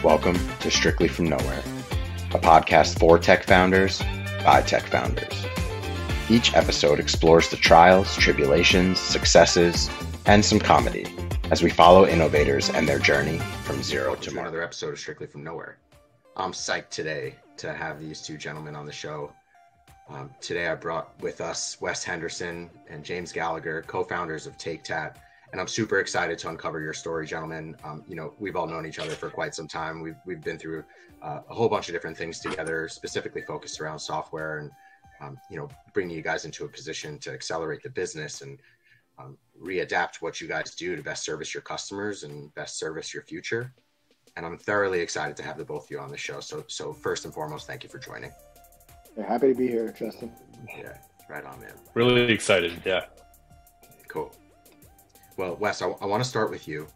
Welcome to Strictly From Nowhere, a podcast for tech founders by tech founders. Each episode explores the trials, tribulations, successes, and some comedy as we follow innovators and their journey from zero to another episode of Strictly From Nowhere. I'm psyched today to have these two gentlemen on the show. Today I brought with us Wes Henderson and James Gallagher, co-founders of TakeTatt. And I'm super excited to uncover your story, gentlemen. We've all known each other for quite some time. We've been through a whole bunch of different things together, specifically focused around software and, bringing you guys into a position to accelerate the business and readapt what you guys do to best service your customers and best service your future. And I'm thoroughly excited to have the both of you on the show. So first and foremost, thank you for joining. Yeah, happy to be here, Justin. Yeah, right on, man. Really excited, yeah. Cool. Well, Wes, I want to start with you.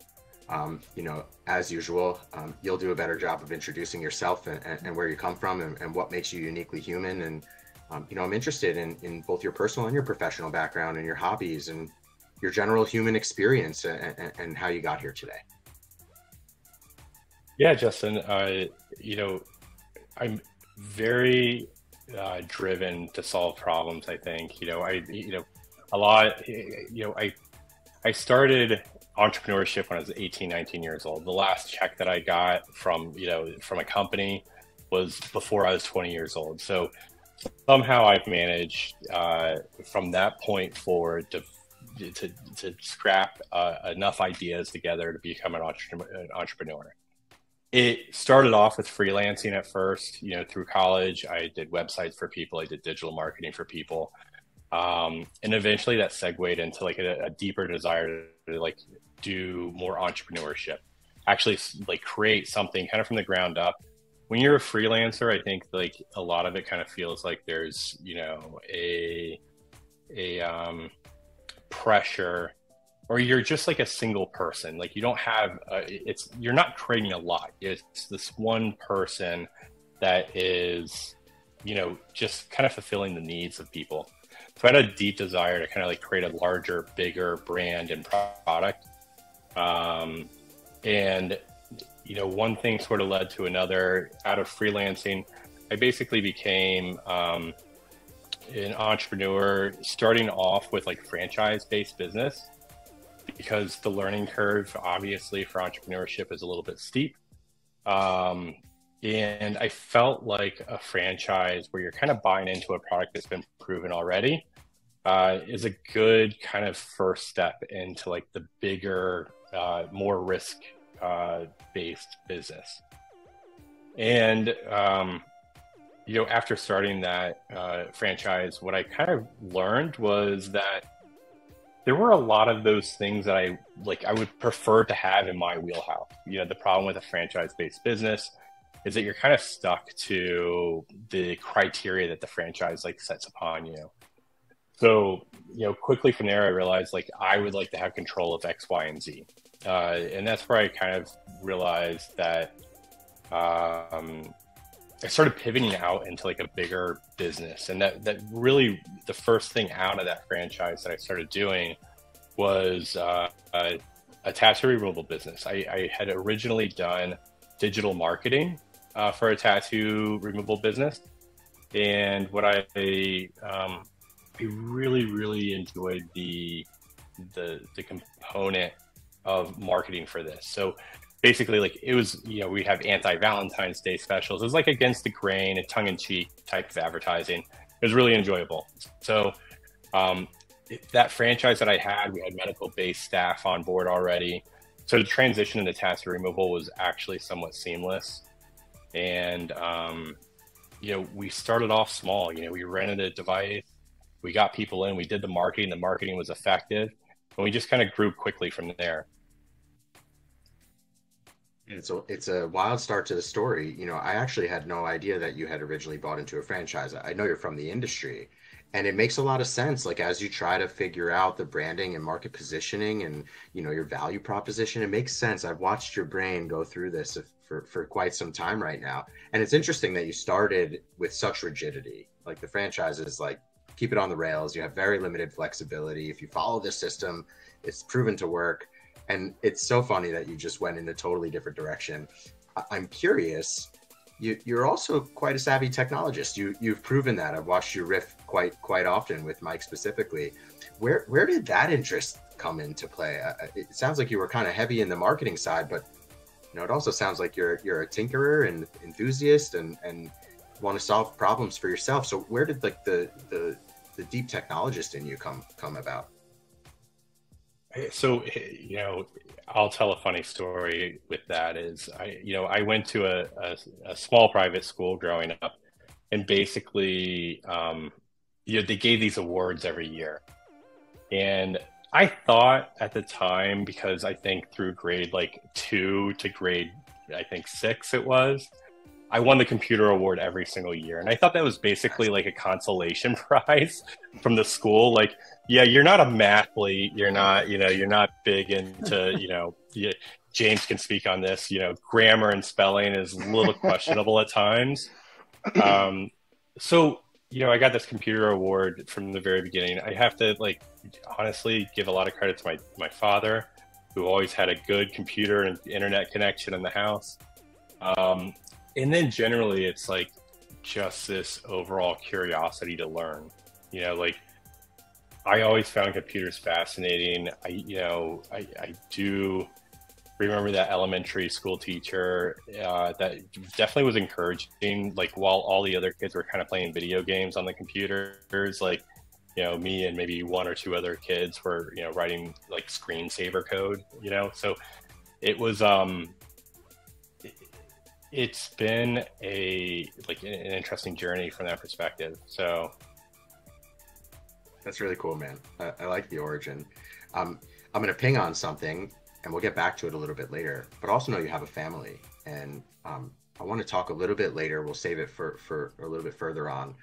As usual, you'll do a better job of introducing yourself and where you come from and what makes you uniquely human. And, I'm interested in both your personal and your professional background and your hobbies and your general human experience and how you got here today. Yeah, Justin, I'm very driven to solve problems, I think. I started entrepreneurship when I was 18, 19 years old. The last check that I got from a company was before I was 20 years old. So somehow I've managed from that point forward to scrap enough ideas together to become an entrepreneur. It started off with freelancing at first, through college. I did websites for people. I did digital marketing for people. And eventually that segued into a deeper desire to do more entrepreneurship, actually create something kind of from the ground up. When you're a freelancer, I think a lot of it kind of feels like there's, a pressure, or you're just a single person. You don't have, you're not creating a lot. It's this one person that is, just kind of fulfilling the needs of people. So I had a deep desire to kind of create a larger, bigger brand and product. One thing sort of led to another. Out of freelancing, I basically became an entrepreneur, starting off with franchise-based business, because the learning curve, obviously, for entrepreneurship is a little bit steep. And I felt like a franchise where you're kind of buying into a product that's been proven already is a good kind of first step into the bigger, more risk based business. And, after starting that franchise, what I kind of learned was that there were a lot of those things that I would prefer to have in my wheelhouse. The problem with a franchise-based business is that you're kind of stuck to the criteria that the franchise sets upon you. So, quickly from there, I realized I would like to have control of X, Y, and Z. And that's where I kind of realized that I started pivoting out into a bigger business. And that really, the first thing out of that franchise that I started doing was a tattoo removal business. I had originally done digital marketing for a tattoo removal business. And what I really, really enjoyed the component of marketing for this. So basically it was, we have anti-Valentine's Day specials. It was against the grain, a tongue-in-cheek type of advertising. It was really enjoyable. So that franchise that I had, we had medical-based staff on board already. So the transition into tattoo removal was actually somewhat seamless. And, we started off small. We rented a device, we got people in, we did the marketing was effective, and we just kind of grew quickly from there. And so it's a wild start to the story. I actually had no idea that you had originally bought into a franchise. I know you're from the industry, and it makes a lot of sense. As you try to figure out the branding and market positioning and, your value proposition, it makes sense. I've watched your brain go through this for quite some time right now. And it's interesting that you started with such rigidity. The franchise is keep it on the rails. You have very limited flexibility. If you follow this system, it's proven to work. And it's so funny that you just went in a totally different direction. I'm curious. You're also quite a savvy technologist. You've proven that. I've watched you riff quite often with Mike specifically. Where did that interest come into play? It sounds like you were kind of heavy in the marketing side, but it also sounds like you're a tinkerer and enthusiast and want to solve problems for yourself. So where did like the deep technologist in you come about? So, I'll tell a funny story with that is I went to a small private school growing up, and basically, they gave these awards every year. And I thought at the time, because I think through grade like 2 to grade, I think 6 it was, I won the computer award every single year. And I thought that was basically like a consolation prize from the school. Like, yeah, you're not a mathlete. You're not big into, James can speak on this, grammar and spelling is a little questionable at times. So, I got this computer award from the very beginning. I have to honestly give a lot of credit to my father, who always had a good computer and internet connection in the house. And then generally it's like just this overall curiosity to learn, I always found computers fascinating. I do remember that elementary school teacher that definitely was encouraging, while all the other kids were kind of playing video games on the computers, me and maybe one or two other kids were, writing screensaver code, so it was, it's been an interesting journey from that perspective. So that's really cool, man. I like the origin. I'm going to ping on something and we'll get back to it a little bit later, but also know you have a family, and I want to talk a little bit later. We'll save it for a little bit further on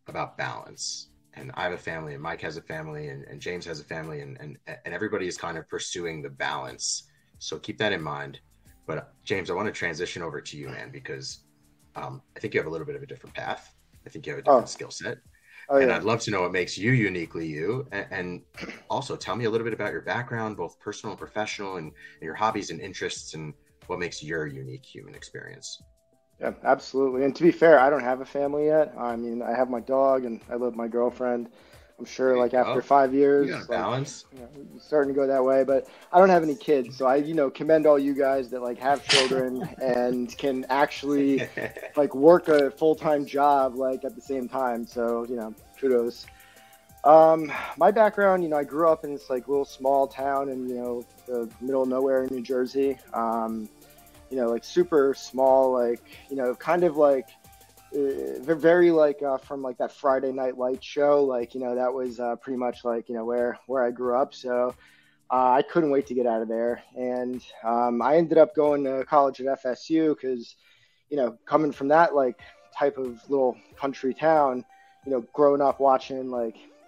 about balance. And I have a family, and Mike has a family, and James has a family, and everybody is kind of pursuing the balance. So keep that in mind. But James, I want to transition over to you, man, because I think you have a little bit of a different path. I think you have a different skill set. And I'd love to know what makes you uniquely you. And also tell me a little bit about your background, both personal and professional, and your hobbies and interests, and what makes your unique human experience. Yeah, absolutely. And to be fair, I don't have a family yet. I mean, I have my dog and I live with my girlfriend. I'm sure after 5 years, you got balance. It's starting to go that way, but I don't have any kids. So I, commend all you guys that have children and can actually work a full-time job, at the same time. So, kudos. My background, I grew up in this little small town in, the middle of nowhere in New Jersey. Super small, kind of very from that Friday Night Lights show, that was pretty much where I grew up. So I couldn't wait to get out of there. And I ended up going to college at FSU because, coming from that type of little country town, growing up watching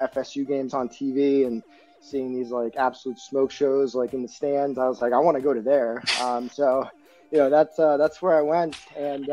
FSU games on TV and seeing these absolute smoke shows in the stands, I was I want to go to there. So that's where I went. And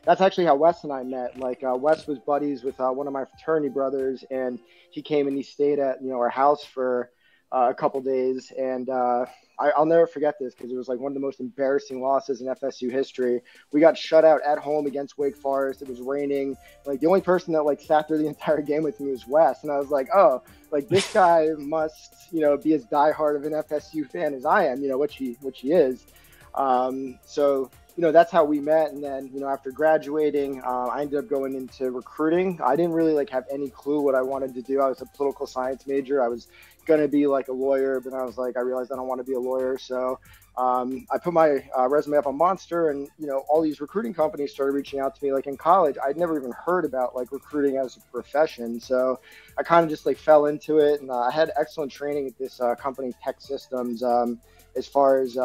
that's actually how Wes and I met. Wes was buddies with one of my fraternity brothers, and he came and he stayed at our house for a couple days. And I'll never forget this because it was one of the most embarrassing losses in FSU history. We got shut out at home against Wake Forest. It was raining. The only person that sat through the entire game with me was Wes, and I was oh, this guy must be as diehard of an FSU fan as I am, which he is. So that's how we met. And then, after graduating, I ended up going into recruiting. I didn't really have any clue what I wanted to do. I was a political science major. I was going to be a lawyer, but I was I realized I don't want to be a lawyer. So I put my resume up on Monster, and, all these recruiting companies started reaching out to me. In college, I'd never even heard about recruiting as a profession. So I kind of just fell into it. And I had excellent training at this company, Tech Systems, as far as,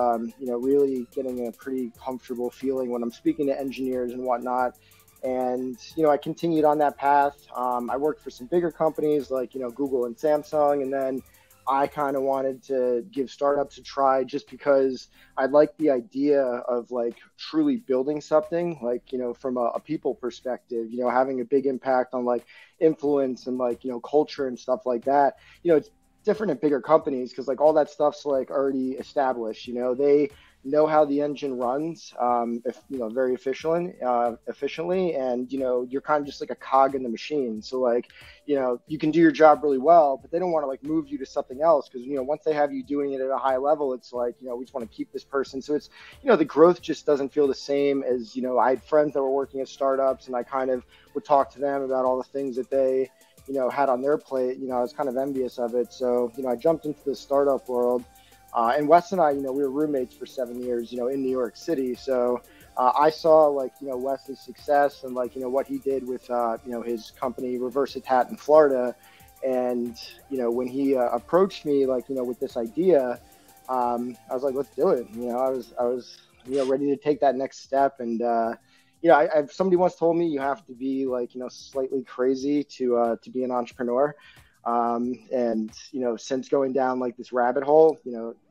really getting a pretty comfortable feeling when I'm speaking to engineers and whatnot. And, I continued on that path. I worked for some bigger companies Google and Samsung. And then I kind of wanted to give startups a try just because I like the idea of truly building something, from a people perspective, having a big impact on influence and culture and stuff like that. It's different at bigger companies because all that stuff's already established. They know how the engine runs, if, very efficiently, and, you're kind of just like a cog in the machine. So like, you can do your job really well, but they don't want to like move you to something else because, once they have you doing it at a high level, it's like, we just want to keep this person. So it's, the growth just doesn't feel the same as, I had friends that were working at startups, and I kind of would talk to them about all the things that they, had on their plate. I was kind of envious of it. So, I jumped into the startup world. And Wes and I, we were roommates for 7 years, in New York City. So I saw like, Wes's success and like, what he did with, his company TakeTatt in Florida. And, when he approached me, like, with this idea, I was like, let's do it. I was, ready to take that next step. And, somebody once told me you have to be like, slightly crazy to be an entrepreneur. And, since going down like this rabbit hole,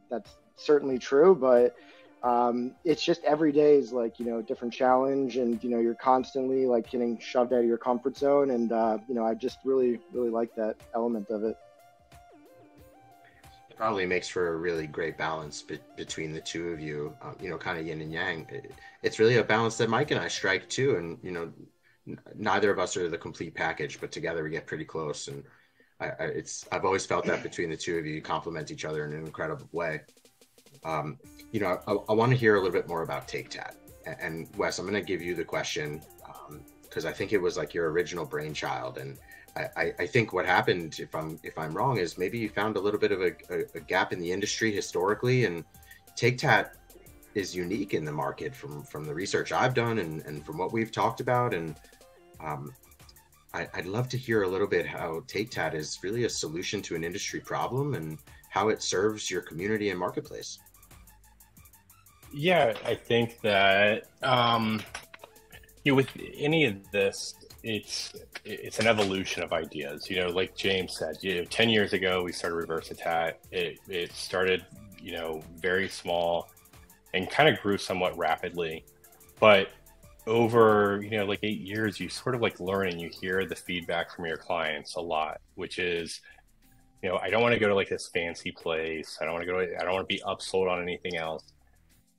that's certainly true, but, it's just every day is like, different challenge, and, you're constantly like getting shoved out of your comfort zone. And, I just really, really like that element of it. It probably makes for a really great balance between the two of you, kind of yin and yang. It's really a balance that Mike and I strike too. And, neither of us are the complete package, but together we get pretty close. And I've always felt that between the two of you complement each other in an incredible way. I want to hear a little bit more about TakeTatt. And Wes, I'm going to give you the question because I think it was like your original brainchild. And I think what happened, if I'm wrong, is maybe you found a little bit of a gap in the industry historically. And TakeTatt is unique in the market from the research I've done and from what we've talked about. And I'd love to hear a little bit how TakeTatt is really a solution to an industry problem and how it serves your community and marketplace. Yeah, I think that with any of this, it's an evolution of ideas. Like James said, 10 years ago we started TakeTatt. It started, very small and kind of grew somewhat rapidly, but over, like 8 years, you sort of like learn and you hear the feedback from your clients a lot, which is, I don't want to go to like this fancy place. I don't want to be upsold on anything else.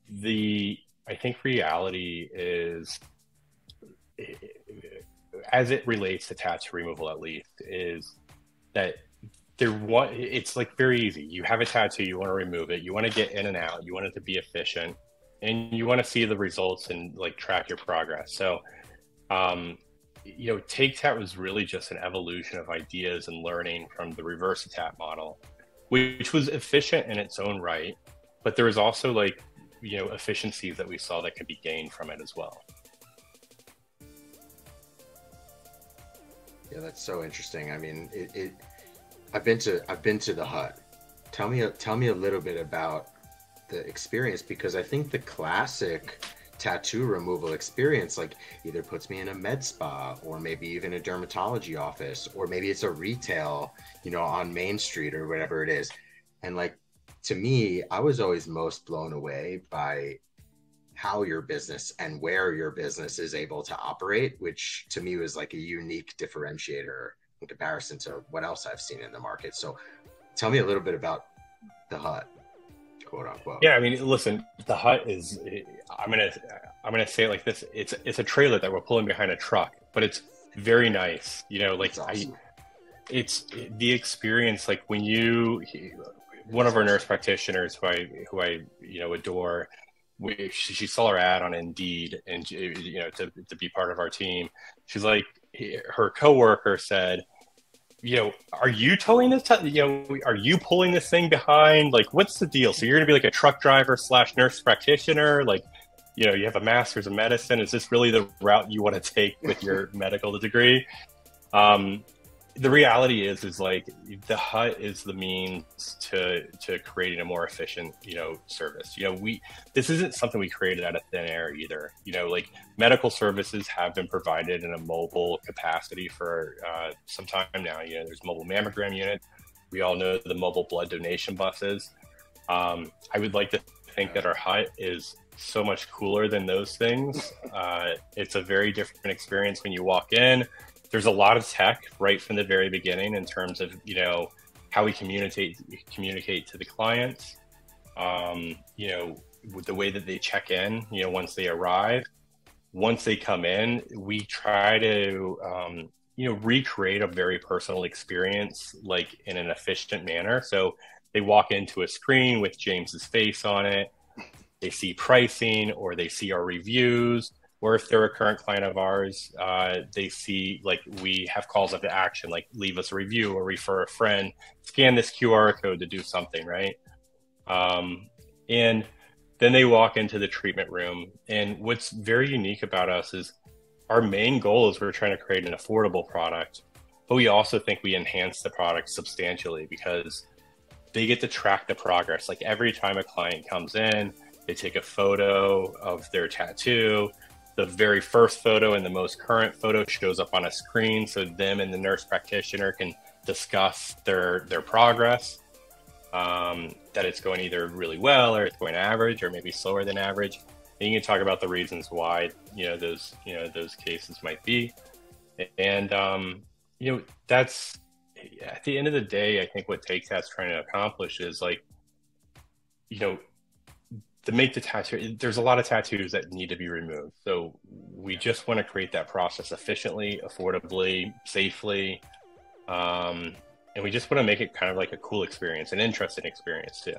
I think reality is, as it relates to tattoo removal, at least, is that it's like very easy. You have a tattoo, you want to remove it, you want to get in and out, you want it to be efficient, and you want to see the results and like track your progress. So, TakeTatt was really just an evolution of ideas and learning from the TakeTatt model, which was efficient in its own right, but there was also like, efficiencies that we saw that could be gained from it as well. Yeah, that's so interesting. I mean, I've been to the hut. Tell me a little bit about the experience, because I think the classic tattoo removal experience like either puts me in a med spa or maybe even a dermatology office, or maybe it's a retail, on Main Street or whatever it is. And like, to me, I was always most blown away by how your business and where your business is able to operate, which to me was like a unique differentiator in comparison to what else I've seen in the market. So tell me a little bit about the hut, quote unquote. Yeah, I mean, listen, the hut is, I'm gonna say it like this. It's a trailer that we're pulling behind a truck, but it's very nice. Like awesome. It's the experience, like when one of our nurse practitioners who I adore, she saw our ad on Indeed, and to be part of our team. She's like, her coworker said, are you towing this? Are you pulling this thing behind? Like, what's the deal? So you're gonna be like a truck driver / nurse practitioner? Like, you have a master's in medicine. Is this really the route you want to take with your medical degree? The reality is like the hut is the means to creating a more efficient, service. This isn't something we created out of thin air either. Like medical services have been provided in a mobile capacity for some time now. There's mobile mammogram units. We all know the mobile blood donation buses. I would like to think that our hut is so much cooler than those things. It's a very different experience when you walk in. There's a lot of tech right from the very beginning in terms of, how we communicate to the clients. the way that they check in, once they arrive. Once they come in, we try to, recreate a very personal experience, like in an efficient manner. So they walk into a screen with James's face on it. They see pricing, or they see our reviews, or if they're a current client of ours, they see, like, we have calls up to action, like leave us a review or refer a friend, scan this QR code to do something, right? And then they walk into the treatment room. And what's very unique about us is our main goal is we're trying to create an affordable product, but we also think we enhance the product substantially because they get to track the progress. Like every time a client comes in, they take a photo of their tattoo. The very first photo and the most current photo shows up on a screen, so them and the nurse practitioner can discuss their progress. That it's going either really well, or it's going average, or maybe slower than average. And you can talk about the reasons why those cases might be. And that's, at the end of the day, I think what TakeTatt's trying to accomplish is, like, to make the tattoo, there's a lot of tattoos that need to be removed. So we just want to create that process efficiently, affordably, safely. And we just want to make it kind of like a cool experience, an interesting experience too.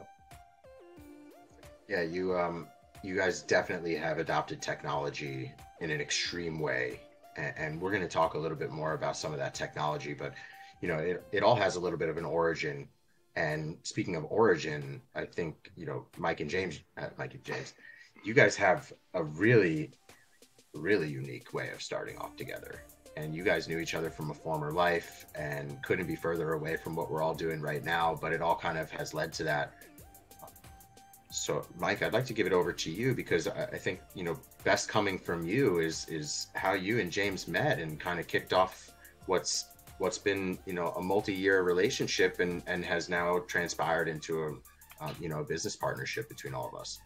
Yeah, you guys definitely have adopted technology in an extreme way. And we're going to talk a little bit more about some of that technology, but it all has a little bit of an origin. And speaking of origin, I think, Mike and James, you guys have a really, really unique way of starting off together. And you guys knew each other from a former life and couldn't be further away from what we're all doing right now, but it all kind of has led to that. So Mike, I'd like to give it over to you, because I think, best coming from you is how you and James met and kind of kicked off what's been, a multi-year relationship and has now transpired into a business partnership between all of us.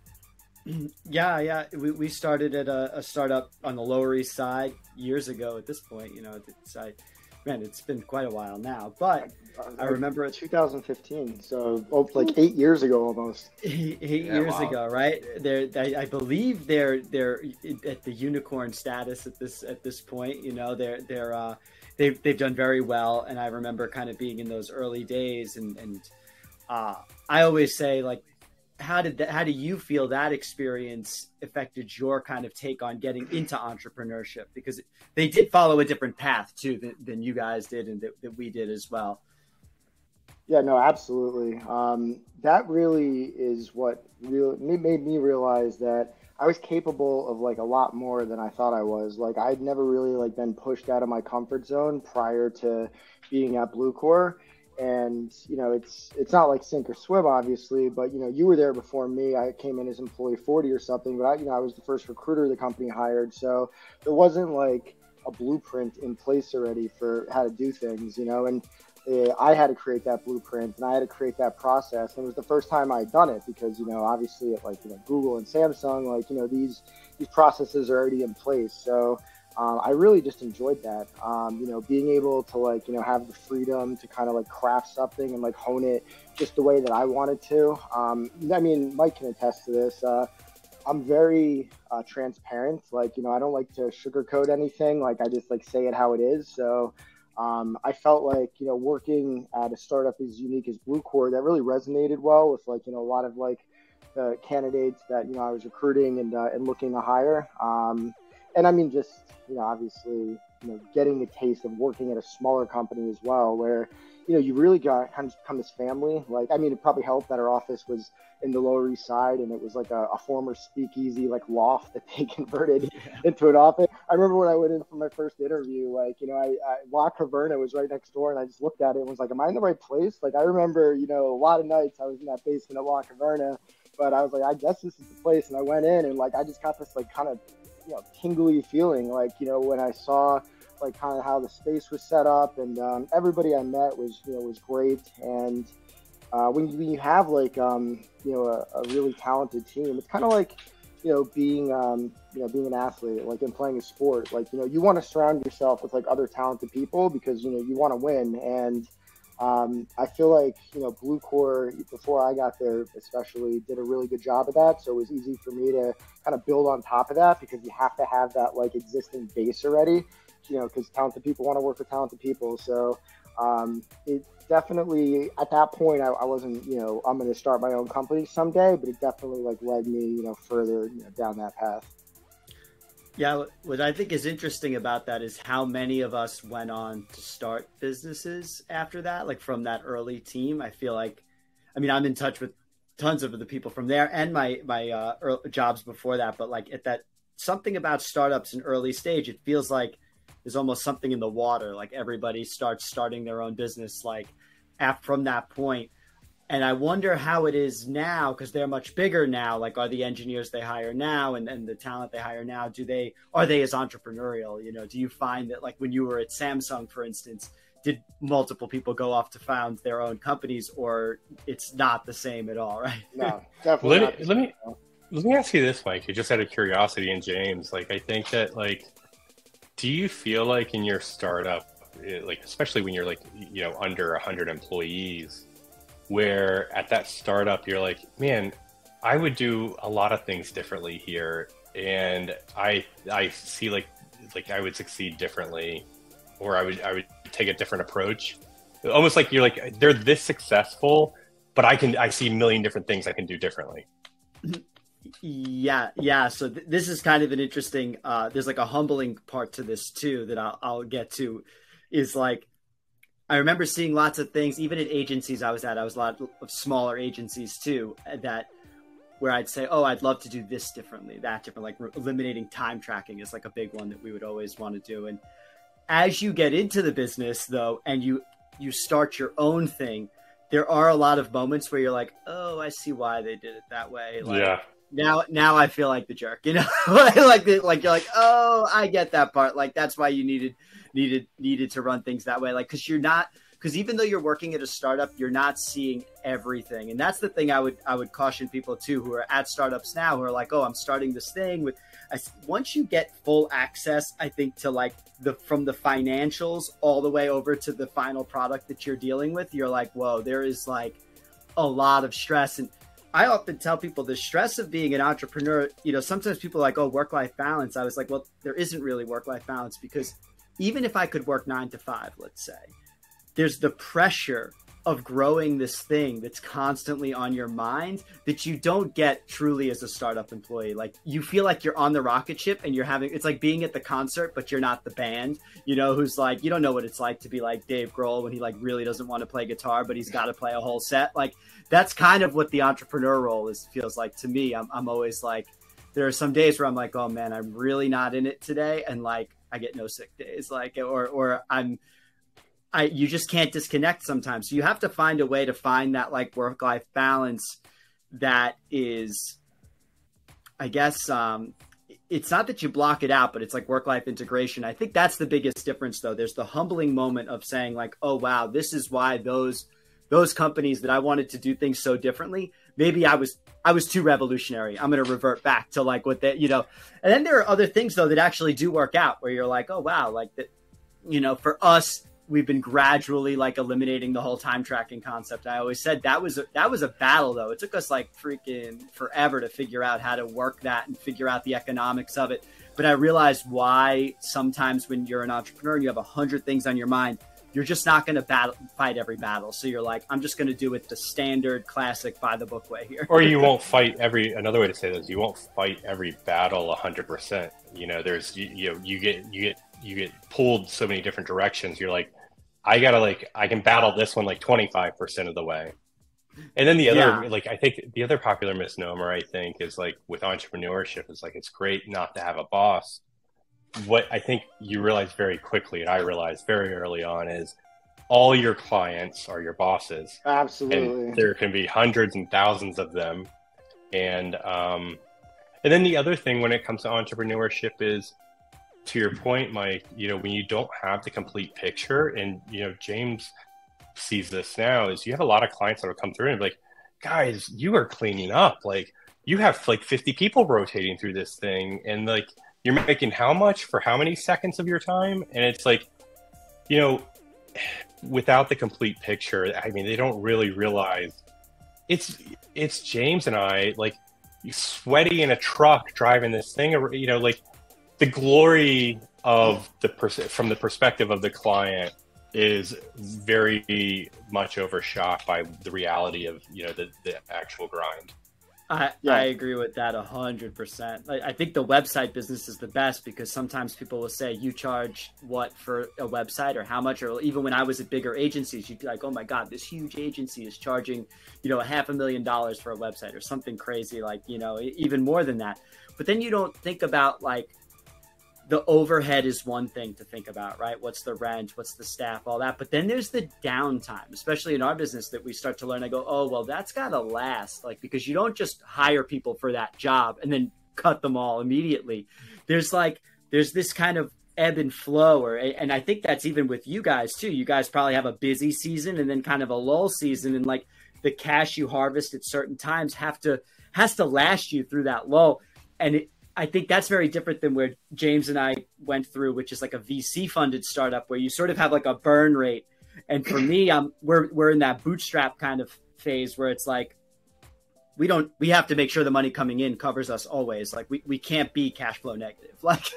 Yeah. We started at a startup on the Lower East Side years ago. At this point, it's been quite a while now. But I remember 2015, so like 8 years ago almost. Eight years ago, right? I believe they're at the unicorn status at this point. They've done very well, and I remember kind of being in those early days, and I always say, like, how do you feel that experience affected your kind of take on getting into entrepreneurship? Because they did follow a different path too than you guys did, and that we did as well. Yeah, no, absolutely. That really is what made me realize that I was capable of, like, a lot more than I thought I was. Like, I'd never really, like, been pushed out of my comfort zone prior to being at Bluecore. And, it's not like sink or swim, obviously, but, you were there before me. I came in as employee 40 or something, but I was the first recruiter the company hired. So there wasn't, like, a blueprint in place already for how to do things, and I had to create that blueprint, and I had to create that process. And it was the first time I'd done it because, obviously at, like, Google and Samsung, like, these processes are already in place. So I really just enjoyed that, being able to, like, have the freedom to kind of, like, craft something and, like, hone it just the way that I wanted to. Mike can attest to this. I'm very transparent. Like, I don't like to sugarcoat anything. Like, I just, like, say it how it is. So I felt like, working at a startup as unique as Bluecore, that really resonated well with, like, a lot of, like, the candidates that, I was recruiting and looking to hire. And just, obviously, getting a taste of working at a smaller company as well, where, you really got kind of become this family. Like, it probably helped that our office was in the Lower East Side, and it was like a former speakeasy, like, loft that they converted into an office. I remember when I went in for my first interview, like, La Caverna was right next door, and I just looked at it and was like, am I in the right place? Like, I remember, a lot of nights I was in that basement at La Caverna, but I was like, I guess this is the place. And I went in, and, like, I just got this, like, kind of, tingly feeling, like, when I saw, like, kind of how the space was set up, and everybody I met was great. And when you have, like, a really talented team, it's kind of like, being an athlete, like, in playing a sport. Like, you want to surround yourself with, like, other talented people because, you want to win. And I feel like, Blue Core, before I got there especially, did a really good job of that. So it was easy for me to kind of build on top of that, because you have to have that like existing base already, because talented people want to work with talented people. So it definitely, at that point, I wasn't, I'm going to start my own company someday, but it definitely like led me, further down that path. Yeah, what I think is interesting about that is how many of us went on to start businesses after that, like from that early team. I feel like, I'm in touch with tons of the people from there and my jobs before that, but like at that, something about startups in early stage, it feels like there's almost something in the water. Like everybody starts starting their own business, like from that point. And I wonder how it is now, because they're much bigger now. Like, are the engineers they hire now and the talent they hire now, are they as entrepreneurial? Do you find that, like when you were at Samsung, for instance, did multiple people go off to found their own companies, or it's not the same at all, right? No, definitely not. Let me ask you this, Mike, just out of curiosity, and James, like, I think that, like, do you feel like in your startup, like, especially when you're like, under 100 employees, where at that startup, you're like, man, I would do a lot of things differently here. And I see like I would succeed differently, or I would take a different approach. Almost like you're like, they're this successful, but I see a million different things I can do differently. Yeah. So this is kind of an interesting, there's like a humbling part to this too, that I'll get to, is like, I remember seeing lots of things, even at agencies I was at. I was a lot of smaller agencies too, where I'd say, oh, I'd love to do this differently, that different, like eliminating time tracking is like a big one that we would always want to do. And as you get into the business though, and you start your own thing, there are a lot of moments where you're like, oh, I see why they did it that way. Like, yeah. Now I feel like the jerk, like you're like, oh, I get that part. Like, that's why you needed to run things that way. Like, because even though you're working at a startup, you're not seeing everything. And that's the thing I would caution people too, who are at startups now, who are like, oh, I'm starting this thing once you get full access, I think, to like from the financials all the way over to the final product that you're dealing with, you're like, whoa, there is like a lot of stress. And I often tell people the stress of being an entrepreneur, sometimes people are like, oh, work-life balance. I was like, well, there isn't really work-life balance, because even if I could work 9 to 5, let's say, there's the pressure of growing this thing that's constantly on your mind that you don't get truly as a startup employee. Like, you feel like you're on the rocket ship and it's like being at the concert, but you're not the band, who's like, you don't know what it's like to be like Dave Grohl when he like really doesn't want to play guitar, but he's got to play a whole set. Like, that's kind of what the entrepreneur role feels like to me. I'm always like, there are some days where I'm like, oh man, I'm really not in it today. And like, I get no sick days, like, or you just can't disconnect sometimes. So you have to find a way to find that like work-life balance that is, I guess, it's not that you block it out, but it's like work-life integration. I think that's the biggest difference though. There's the humbling moment of saying like, oh wow, this is why those companies that I wanted to do things so differently, maybe I was too revolutionary. I'm going to revert back to like what they, and then there are other things though that actually do work out where you're like, oh wow, like that, for us, we've been gradually like eliminating the whole time tracking concept. I always said that was a battle though. It took us like freaking forever to figure out how to work that and figure out the economics of it. But I realized why sometimes when you're an entrepreneur and you have 100 things on your mind, you're just not going to fight every battle. So you're like, I'm just going to do it the standard classic by the book way here. Or you won't fight another way to say this, you won't fight every battle 100%. There's, you get pulled so many different directions. You're like, I can battle this one like 25% of the way. And then the other, like, I think the other popular misnomer, I think, is like with entrepreneurship is like, it's great not to have a boss. What I think you realize very quickly, and I realized very early on, is all your clients are your bosses. Absolutely. And there can be hundreds and thousands of them. And then the other thing when it comes to entrepreneurship is, to your point, Mike, when you don't have the complete picture, and, James sees this now, is you have a lot of clients that will come through and be like, guys, you are cleaning up. Like, you have like 50 people rotating through this thing. And like, you're making how much for how many seconds of your time? And it's like, without the complete picture, I mean, they don't really realize it's James and I, like, sweaty in a truck driving this thing, you know, like the glory of from the perspective of the client is very much overshot by the reality of, you know, the actual grind. I agree with that 100%. I think the website business is the best because sometimes people will say, you charge what for a website or how much? Or even when I was at bigger agencies, you'd be like, oh my God, this huge agency is charging, you know, $500,000 for a website or something crazy, like, you know, even more than that. But then you don't think about, like, the overhead is one thing to think about, right? What's the rent? What's the staff? All that. But then there's the downtime, especially in our business, that we start to learn. I go, oh, well, that's got to last. Like, because you don't just hire people for that job and then cut them all immediately. There's this kind of ebb and flow, and I think that's even with you guys too. You guys probably have a busy season and then kind of a lull season, and like the cash you harvest at certain times has to last you through that lull. And I think that's very different than where James and I went through, which is like a VC funded startup where you sort of have like a burn rate. And for me, we're in that bootstrap kind of phase where it's like, we have to make sure the money coming in covers us always. Like we can't be cash flow negative. Like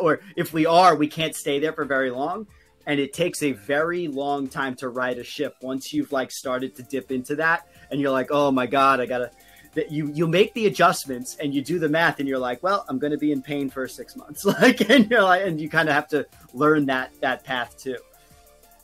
or if we are, we can't stay there for very long. And it takes a very long time to ride a ship. Once you've like started to dip into that and you're like, oh my God, that you make the adjustments and you do the math and you're like, well, I'm going to be in pain for 6 months. Like, and you're like, and you kind of have to learn that path too.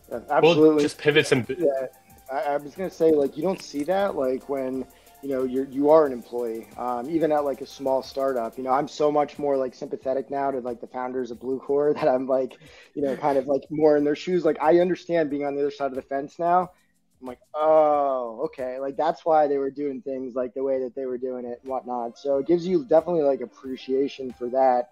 Yeah, absolutely. Well, just pivot some. Yeah. I was going to say, like, you don't see that, like, when, you know, you are an employee, even at like a small startup. You know, I'm so much more like sympathetic now to like the founders of Bluecore that I'm like, you know, kind of like more in their shoes. Like, I understand being on the other side of the fence now. I'm like, oh, okay. Like, that's why they were doing things like the way that they were doing it and whatnot. So it gives you definitely like appreciation for that.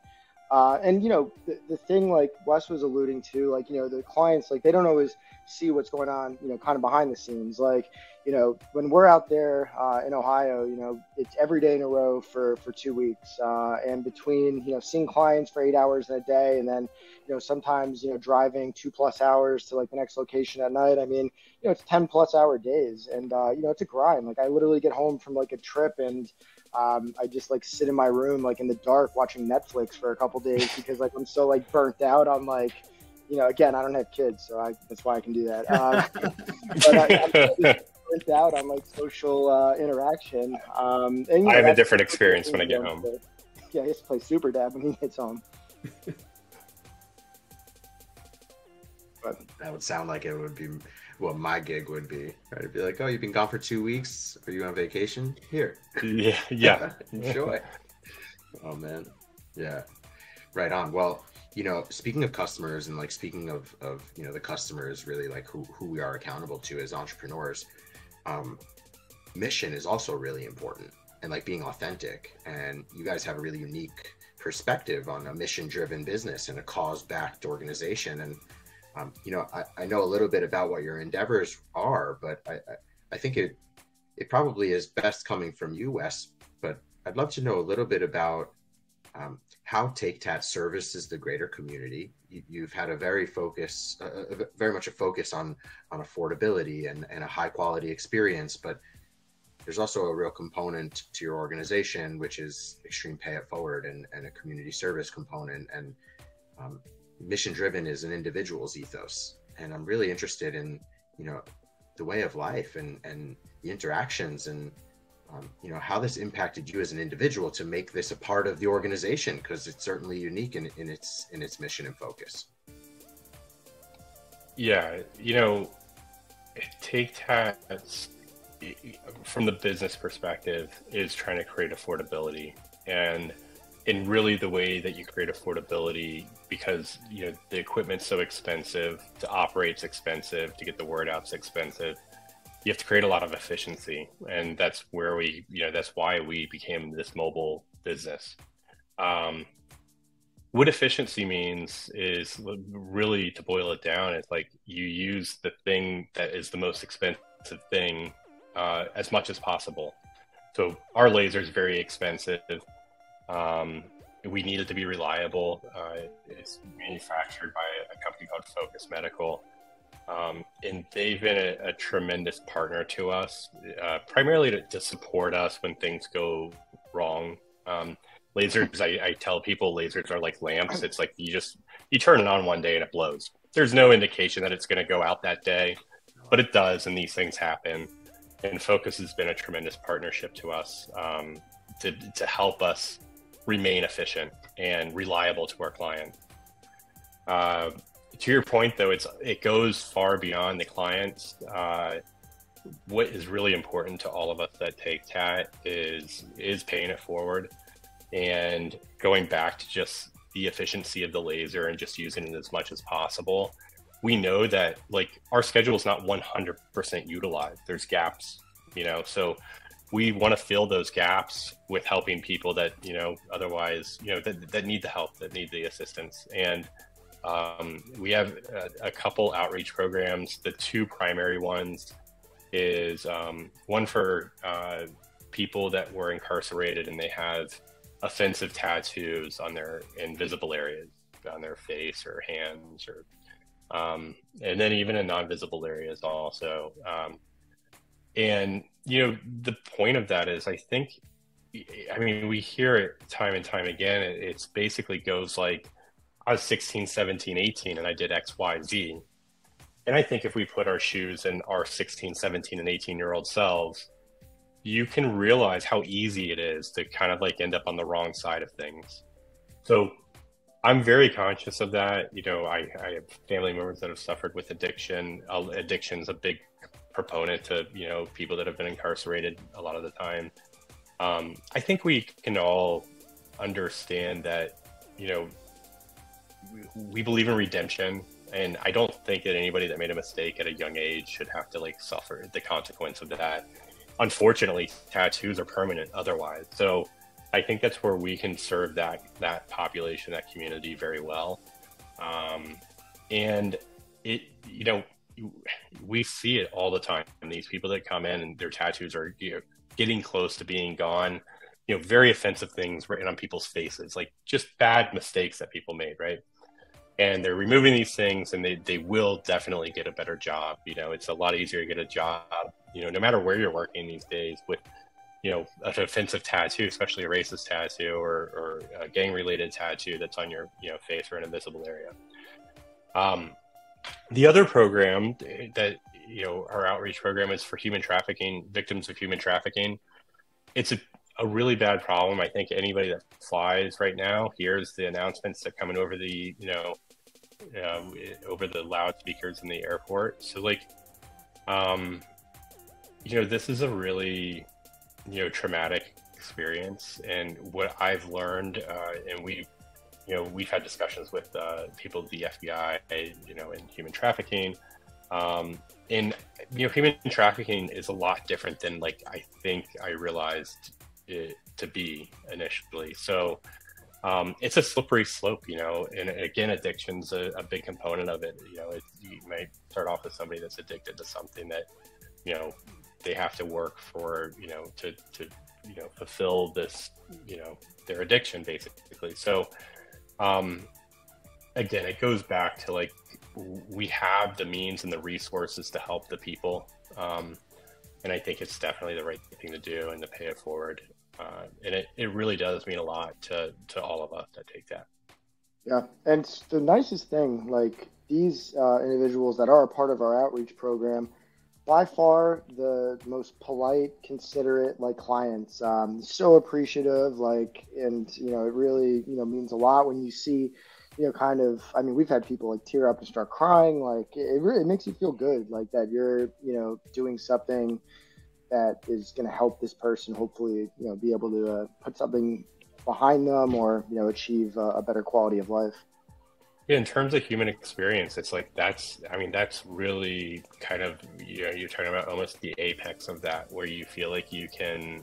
And, you know, the thing like Wes was alluding to, like, you know, the clients, like, they don't always see what's going on, you know, kind of behind the scenes. Like, you know, when we're out there in Ohio, you know, it's every day in a row for 2 weeks. And between, you know, seeing clients for 8 hours in a day and then, you know, sometimes, you know, driving 2+ hours to like the next location at night. I mean, you know, it's 10+ hour days and, you know, it's a grind. Like, I literally get home from like a trip and I just like sit in my room, like in the dark watching Netflix for a couple days because like I'm so like burnt out on like, you know, again, I don't have kids, so that's why I can do that. But I'm burnt out on like social interaction. And, you know, I have a different experience when I get home. Yeah, I used to play Super Dad when he gets home. But that would sound like it would be what my gig would be. Right? It'd be like, oh, you've been gone for 2 weeks. Are you on vacation? Here. Yeah. Enjoy. Oh man. Yeah. Right on. Well, you know, speaking of customers and like speaking of you know, the customers really like who we are accountable to as entrepreneurs, mission is also really important, and like being authentic. And you guys have a really unique perspective on a mission-driven business and a cause-backed organization. And you know, I know a little bit about what your endeavors are, but I think it probably is best coming from you, Wes. But I'd love to know a little bit about how TakeTatt services the greater community. You've had a very much a focus on affordability and a high quality experience, but there's also a real component to your organization, which is extreme pay it forward and a community service component. And mission driven is an individual's ethos. And I'm really interested in, you know, the way of life and the interactions and you know, how this impacted you as an individual to make this a part of the organization, because it's certainly unique in its mission and focus. Yeah, you know, TakeTatt, from the business perspective, is trying to create affordability, and in really the way that you create affordability, because, you know, the equipment's so expensive, to operate's expensive, to get the word out's expensive. You have to create a lot of efficiency, and that's where that's why we became this mobile business. What efficiency means is really, to boil it down, it's like you use the thing that is the most expensive thing as much as possible. So our laser is very expensive. We need it to be reliable. It's manufactured by a company called Focus Medical. And they've been a tremendous partner to us, primarily to support us when things go wrong. Lasers, I tell people lasers are like lamps. It's like you turn it on one day and it blows. There's no indication that it's going to go out that day, but it does, and these things happen. And Focus has been a tremendous partnership to us, to help us remain efficient and reliable to our client. To your point, though, it goes far beyond the clients. What is really important to all of us at TakeTatt is paying it forward and going back to just the efficiency of the laser and just using it as much as possible. We know that like our schedule is not 100% utilized. There's gaps, so we want to fill those gaps with helping people that, otherwise, that need the help, that need the assistance. And we have a couple outreach programs. The two primary ones is one for people that were incarcerated and they have offensive tattoos on their invisible areas, on their face or hands, or and then even in non-visible areas also. And the point of that is, we hear it time and time again. It's basically goes like, I was 16, 17, 18, and I did X, Y, Z. And I think if we put our shoes in our 16, 17, and 18-year-old selves, you can realize how easy it is to kind of like end up on the wrong side of things. So I'm very conscious of that. I have family members that have suffered with addiction. Addiction's a big proponent to, people that have been incarcerated a lot of the time. I think we can all understand that, we believe in redemption, and I don't think that anybody that made a mistake at a young age should have to like suffer the consequence of that. Unfortunately, tattoos are permanent otherwise. So I think that's where we can serve that population, that community very well. And it, we see it all the time. And these people that come in and their tattoos are getting close to being gone, very offensive things written on people's faces, like just bad mistakes that people made, right? And they're removing these things, and they will definitely get a better job. It's a lot easier to get a job, no matter where you're working these days with, an offensive tattoo, especially a racist tattoo or a gang-related tattoo that's on your, face or an invisible area. The other program that, our outreach program is for victims of human trafficking. It's a really bad problem. I think anybody that flies right now hears the announcements that coming over the, over the loudspeakers in the airport. So this is a really, traumatic experience. And what I've learned, and we've had discussions with people at the FBI, in human trafficking. And human trafficking is a lot different than I think I realized it to be initially. So it's a slippery slope, and again, addiction's a big component of it. You might start off with somebody that's addicted to something that, they have to work for, to fulfill this, their addiction basically. So again, it goes back to we have the means and the resources to help the people. And I think it's definitely the right thing to do and to pay it forward. And it really does mean a lot to all of us that TakeTatt. Yeah. And the nicest thing, these individuals that are a part of our outreach program, by far the most polite, considerate, clients, so appreciative, and, it really, means a lot when you see, we've had people tear up and start crying. It really makes you feel good, that you're, doing something that is going to help this person hopefully, be able to put something behind them or, achieve a better quality of life. Yeah, in terms of human experience, it's that's really kind of, you're talking about almost the apex of that, where you feel like you can,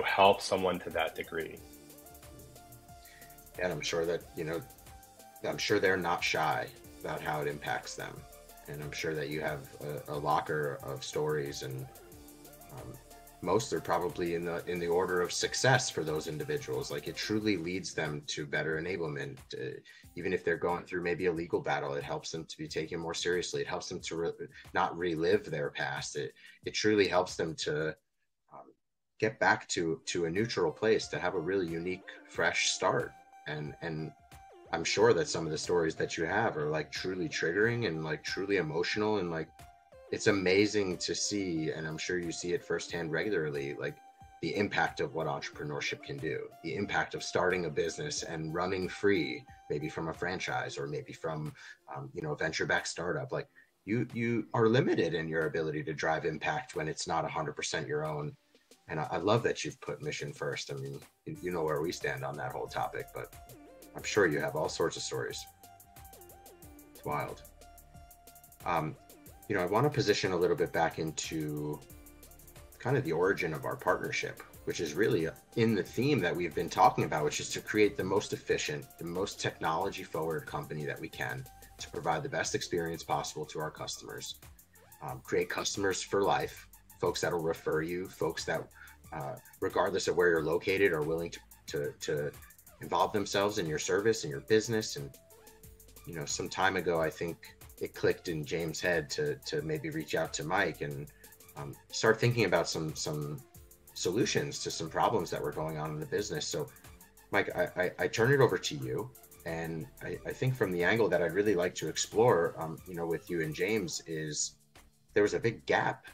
help someone to that degree. And I'm sure that, I'm sure they're not shy about how it impacts them. And I'm sure that you have a locker of stories and most are probably in the order of success for those individuals. Like, it truly leads them to better enablement. Even if they're going through maybe a legal battle, it helps them to be taken more seriously. It helps them to not relive their past. It truly helps them to get back to a neutral place, to have a really unique, fresh start. And I'm sure that some of the stories that you have are like truly triggering and like truly emotional, and like, it's amazing to see, and I'm sure you see it firsthand regularly, like the impact of what entrepreneurship can do, the impact of starting a business and running free, maybe from a franchise or maybe from, a venture-backed startup. Like, you are limited in your ability to drive impact when it's not 100% your own. And I love that you've put mission first. I mean, you know where we stand on that whole topic, but I'm sure you have all sorts of stories. It's wild. I want to position a little bit back into kind of the origin of our partnership, which is really in the theme that we've been talking about, which is to create the most efficient, the most technology forward company that we can to provide the best experience possible to our customers, create customers for life, folks that will refer you, folks that, regardless of where you're located, are willing to involve themselves in your service and your business. And, some time ago, I think it clicked in James' head to maybe reach out to Mike and start thinking about some solutions to some problems that were going on in the business. So, Mike, I turn it over to you. And I think from the angle that I'd really like to explore, with you and James, is there was a big gap.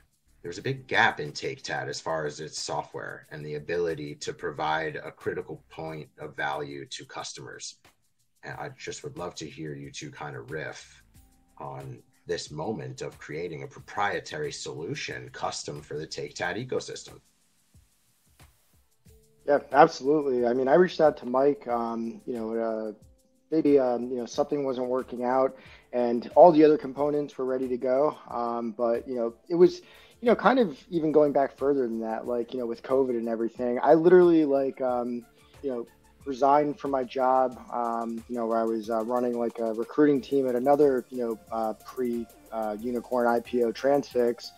There's a big gap in TakeTatt as far as its software and the ability to provide a critical point of value to customers. And I just would love to hear you two kind of riff on this moment of creating a proprietary solution custom for the TakeTatt ecosystem. Yeah, absolutely. I mean, I reached out to Mike, maybe, something wasn't working out and all the other components were ready to go. But, it was, kind of even going back further than that, like, with COVID and everything, I literally resigned from my job, where I was running like a recruiting team at another, pre-unicorn IPO Transfix.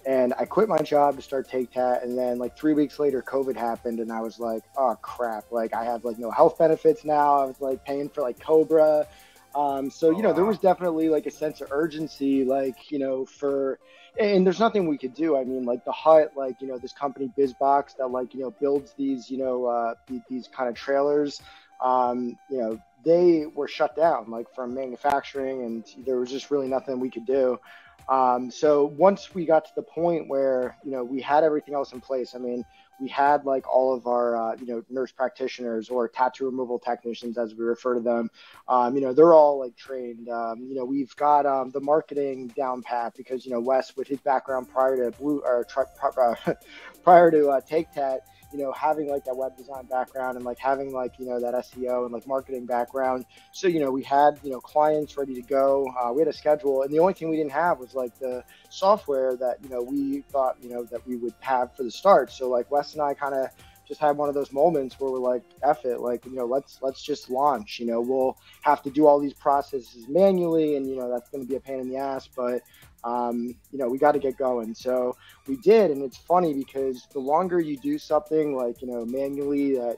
And I quit my job to start TakeTatt. And then like 3 weeks later, COVID happened. And I was like, oh, crap. Like, I have like no health benefits now. I was like paying for like Cobra. There was definitely like a sense of urgency, and there's nothing we could do. I mean, like the Hut, this company BizBox that builds these, these kind of trailers, they were shut down from manufacturing, and there was just really nothing we could do. So once we got to the point where, we had everything else in place, I mean, we had all of our, nurse practitioners or tattoo removal technicians, as we refer to them. They're all trained. We've got the marketing down pat because, Wes, with his background prior to TakeTatt, having that web design background and having that SEO and marketing background. So, we had, clients ready to go. We had a schedule, and the only thing we didn't have was the software that, we thought, that we would have for the start. So Wes and I kind of just had one of those moments where we're like, F it, let's just launch. We'll have to do all these processes manually, and, that's going to be a pain in the ass, but we got to get going. So we did. And it's funny because the longer you do something manually that,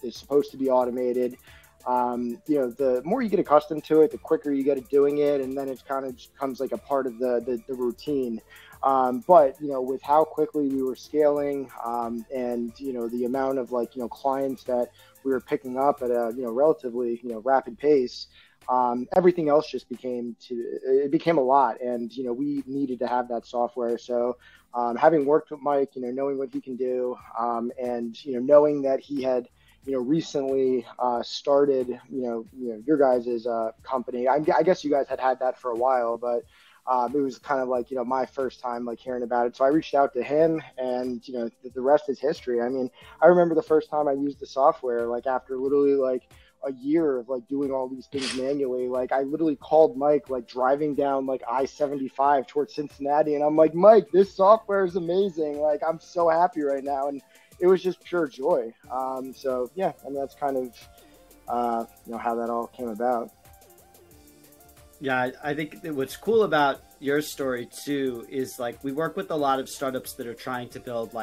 is supposed to be automated, the more you get accustomed to it, the quicker you get at doing it. And then it kind of becomes a part of the routine. But, with how quickly we were scaling, and, the amount of clients that we were picking up at a, relatively, rapid pace, everything else just became a lot, and we needed to have that software. So having worked with Mike, knowing what he can do, and knowing that he had recently started your guys' company. I guess you guys had that for a while, but it was kind of my first time hearing about it. So I reached out to him, and the rest is history. I mean, I remember the first time I used the software, after literally a year of doing all these things manually. I literally called Mike driving down I-75 towards Cincinnati, and I'm like, Mike, this software is amazing. I'm so happy right now. And it was just pure joy. So yeah, I mean, that's kind of how that all came about. Yeah, I think that what's cool about your story too is we work with a lot of startups that are trying to build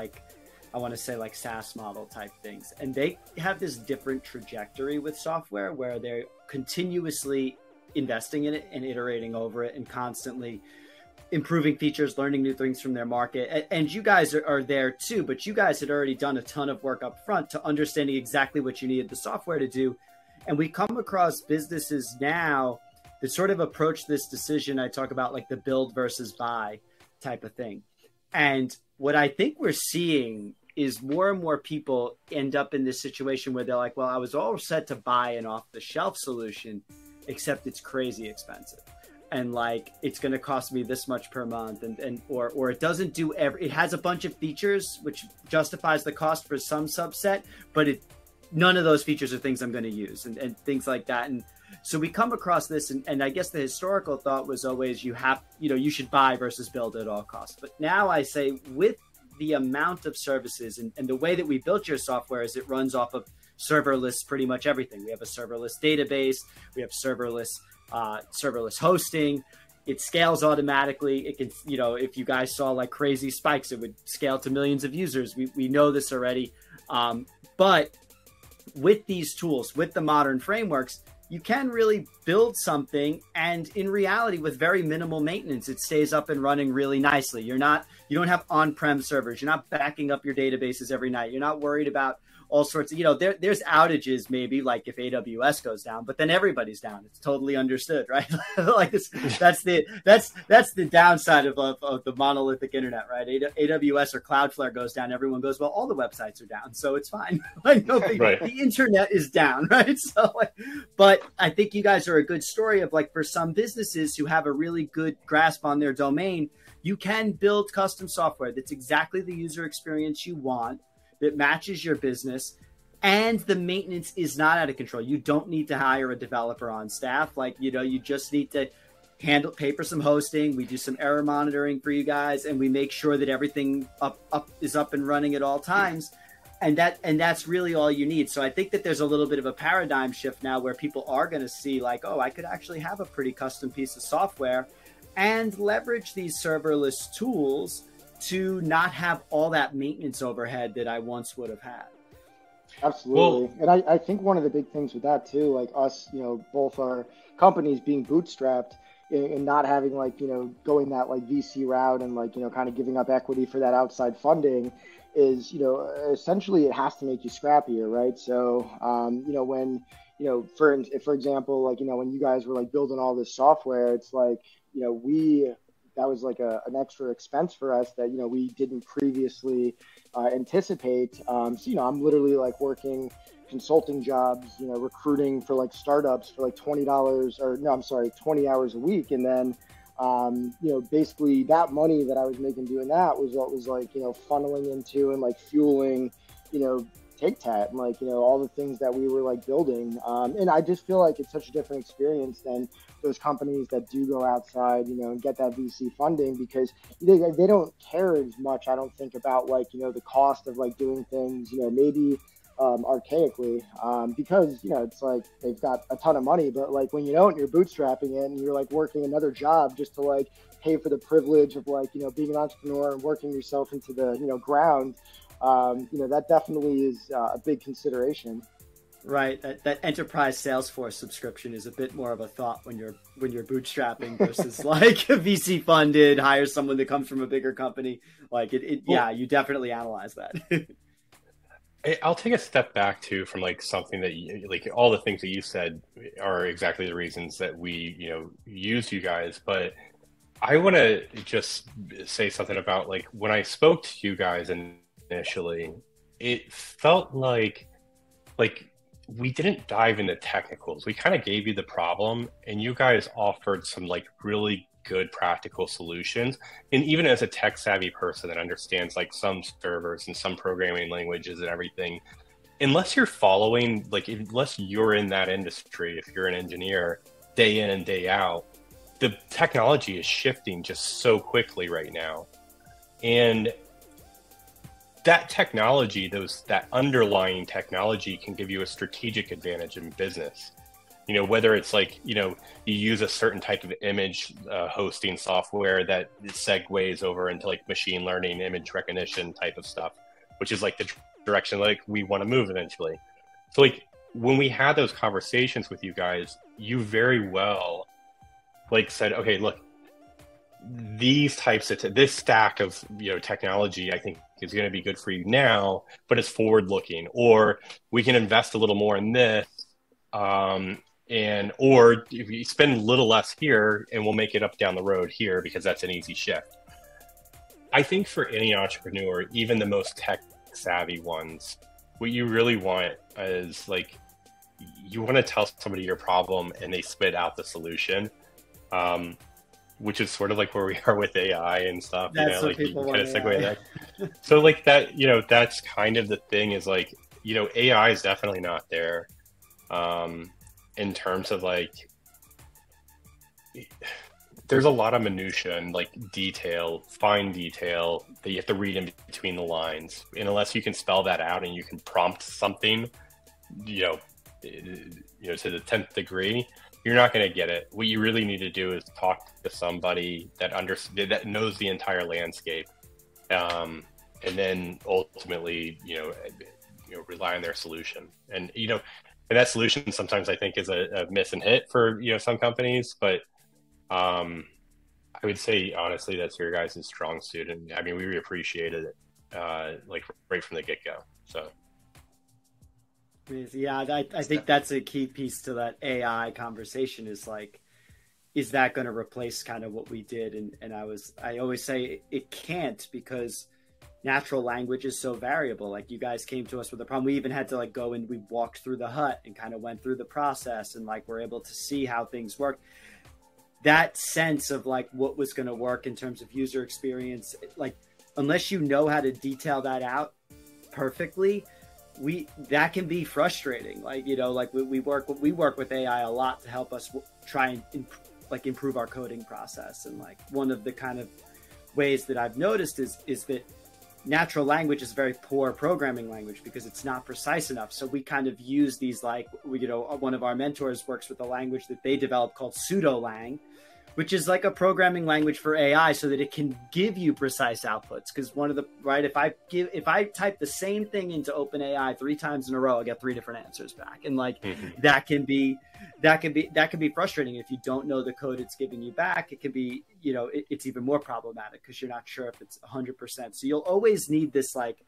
I want to say like SaaS model type things. And they have this different trajectory with software where they're continuously investing in it and iterating over it and constantly improving features, learning new things from their market. And you guys are there too, but you guys had already done a ton of work up front to understanding exactly what you needed the software to do. And we come across businesses now that sort of approach this decision. I talk about like the build versus buy type of thing. And what I think we're seeing is more and more people end up in this situation where they're like, well, I was all set to buy an off the shelf solution, except it's crazy expensive. And like, it's going to cost me this much per month. Or it doesn't do it has a bunch of features, which justifies the cost for some subset, but none of those features are things I'm going to use and things like that. And so we come across this, and I guess the historical thought was always you should buy versus build at all costs. But now I say with the amount of services and the way that we built your software is it runs off of serverless pretty much everything. We have a serverless database, we have serverless hosting. It scales automatically. It can, if you guys saw like crazy spikes, it would scale to millions of users. We know this already. But with these tools, with the modern frameworks, you can really build something, and in reality, with very minimal maintenance, it stays up and running really nicely. You don't have on-prem servers. You're not backing up your databases every night. You're not worried about all sorts of, there's outages maybe like if AWS goes down, but then everybody's down. It's totally understood, right? Like this, that's the downside of the monolithic internet, right? AWS or Cloudflare goes down, everyone goes, well, all the websites are down, so it's fine. Like right. The internet is down, right? So, but I think you guys are a good story of like for some businesses who have a really good grasp on their domain, you can build custom software that's exactly the user experience you want, that matches your business, and the maintenance is not out of control. You don't need to hire a developer on staff. Like, you just need to pay for some hosting. We do some error monitoring for you guys, and we make sure that everything is up and running at all times. And that's really all you need. So I think that there's a little bit of a paradigm shift now where people are going to see like, oh, I could actually have a pretty custom piece of software and leverage these serverless tools to not have all that maintenance overhead that I once would have had. Absolutely. And I think one of the big things with that too, like us, both our companies being bootstrapped and not having like, going that like VC route and like, kind of giving up equity for that outside funding is, essentially it has to make you scrappier, right? So, when, for example, like, when you guys were like building all this software, it's like, that was like an extra expense for us that, we didn't previously anticipate. So, I'm literally like working consulting jobs, recruiting for like startups for like $20 20 hours a week. And then, basically that money that I was making doing that was what was like, funneling into and like fueling, TakeTatt and like, all the things that we were like building. And I just feel like it's such a different experience than those companies that do go outside, and get that VC funding, because they don't care as much, I don't think, about like, the cost of like doing things, maybe archaically, because, it's like they've got a ton of money, but like when you don't, you're bootstrapping it and you're like working another job just to like pay for the privilege of like, being an entrepreneur and working yourself into the, ground. That definitely is a big consideration. Right. That enterprise Salesforce subscription is a bit more of a thought when you're bootstrapping versus like a VC funded, hire someone that comes from a bigger company. Like you definitely analyze that. I'll take a step back too from like something that like all the things that you said are exactly the reasons that we, use you guys. But I want to just say something about like when I spoke to you guys initially, it felt like we didn't dive into technicals. We kind of gave you the problem and you guys offered some like really good practical solutions. And even as a tech savvy person that understands like some servers and some programming languages and everything, unless you're following, like unless you're in that industry, if you're an engineer day in and day out, the technology is shifting just so quickly right now. And that technology, that underlying technology can give you a strategic advantage in business. Whether it's like, you use a certain type of image hosting software that segues over into like machine learning, image recognition type of stuff, which is like the direction like we want to move eventually. So like when we had those conversations with you guys, you very well like said, okay, look, these types of this stack of technology I think is going to be good for you now, but it's forward looking, or we can invest a little more in this, and or if you spend a little less here and we'll make it up down the road here because that's an easy shift. I think for any entrepreneur, even the most tech savvy ones, what you really want is like, you want to tell somebody your problem and they spit out the solution, which is sort of like where we are with AI and stuff. That's like you people kind of segue AI. that. So like that, that's kind of the thing is like, AI is definitely not there, in terms of like, there's a lot of minutia and like fine detail that you have to read in between the lines. And unless you can spell that out and you can prompt something, to the 10th degree, you're not going to get it. What you really need to do is talk to somebody that knows the entire landscape, and then ultimately, rely on their solution. And and that solution sometimes I think is a miss and hit for some companies, but I would say honestly that's your guys' strong suit, and I mean we really appreciated it, like right from the get-go. So yeah, I think that's a key piece to that AI conversation is like, is that going to replace kind of what we did? And I always say it can't, because natural language is so variable. Like you guys came to us with a problem. We even had to like go and we walked through the hut and kind of went through the process and like we're able to see how things work. That sense of like what was going to work in terms of user experience, like unless you know how to detail that out perfectly, that can be frustrating. Like, like we work with AI a lot to help us try and improve our coding process. And like one of the kind of ways that I've noticed is that natural language is a very poor programming language because it's not precise enough. So we kind of use these one of our mentors works with a language that they developed called pseudo-lang, which is like a programming language for AI so that it can give you precise outputs. Because if I type the same thing into OpenAI 3 times in a row, I get 3 different answers back. And like that can be frustrating if you don't know the code it's giving you back. It can be, it's even more problematic because you're not sure if it's 100%. So you'll always need this like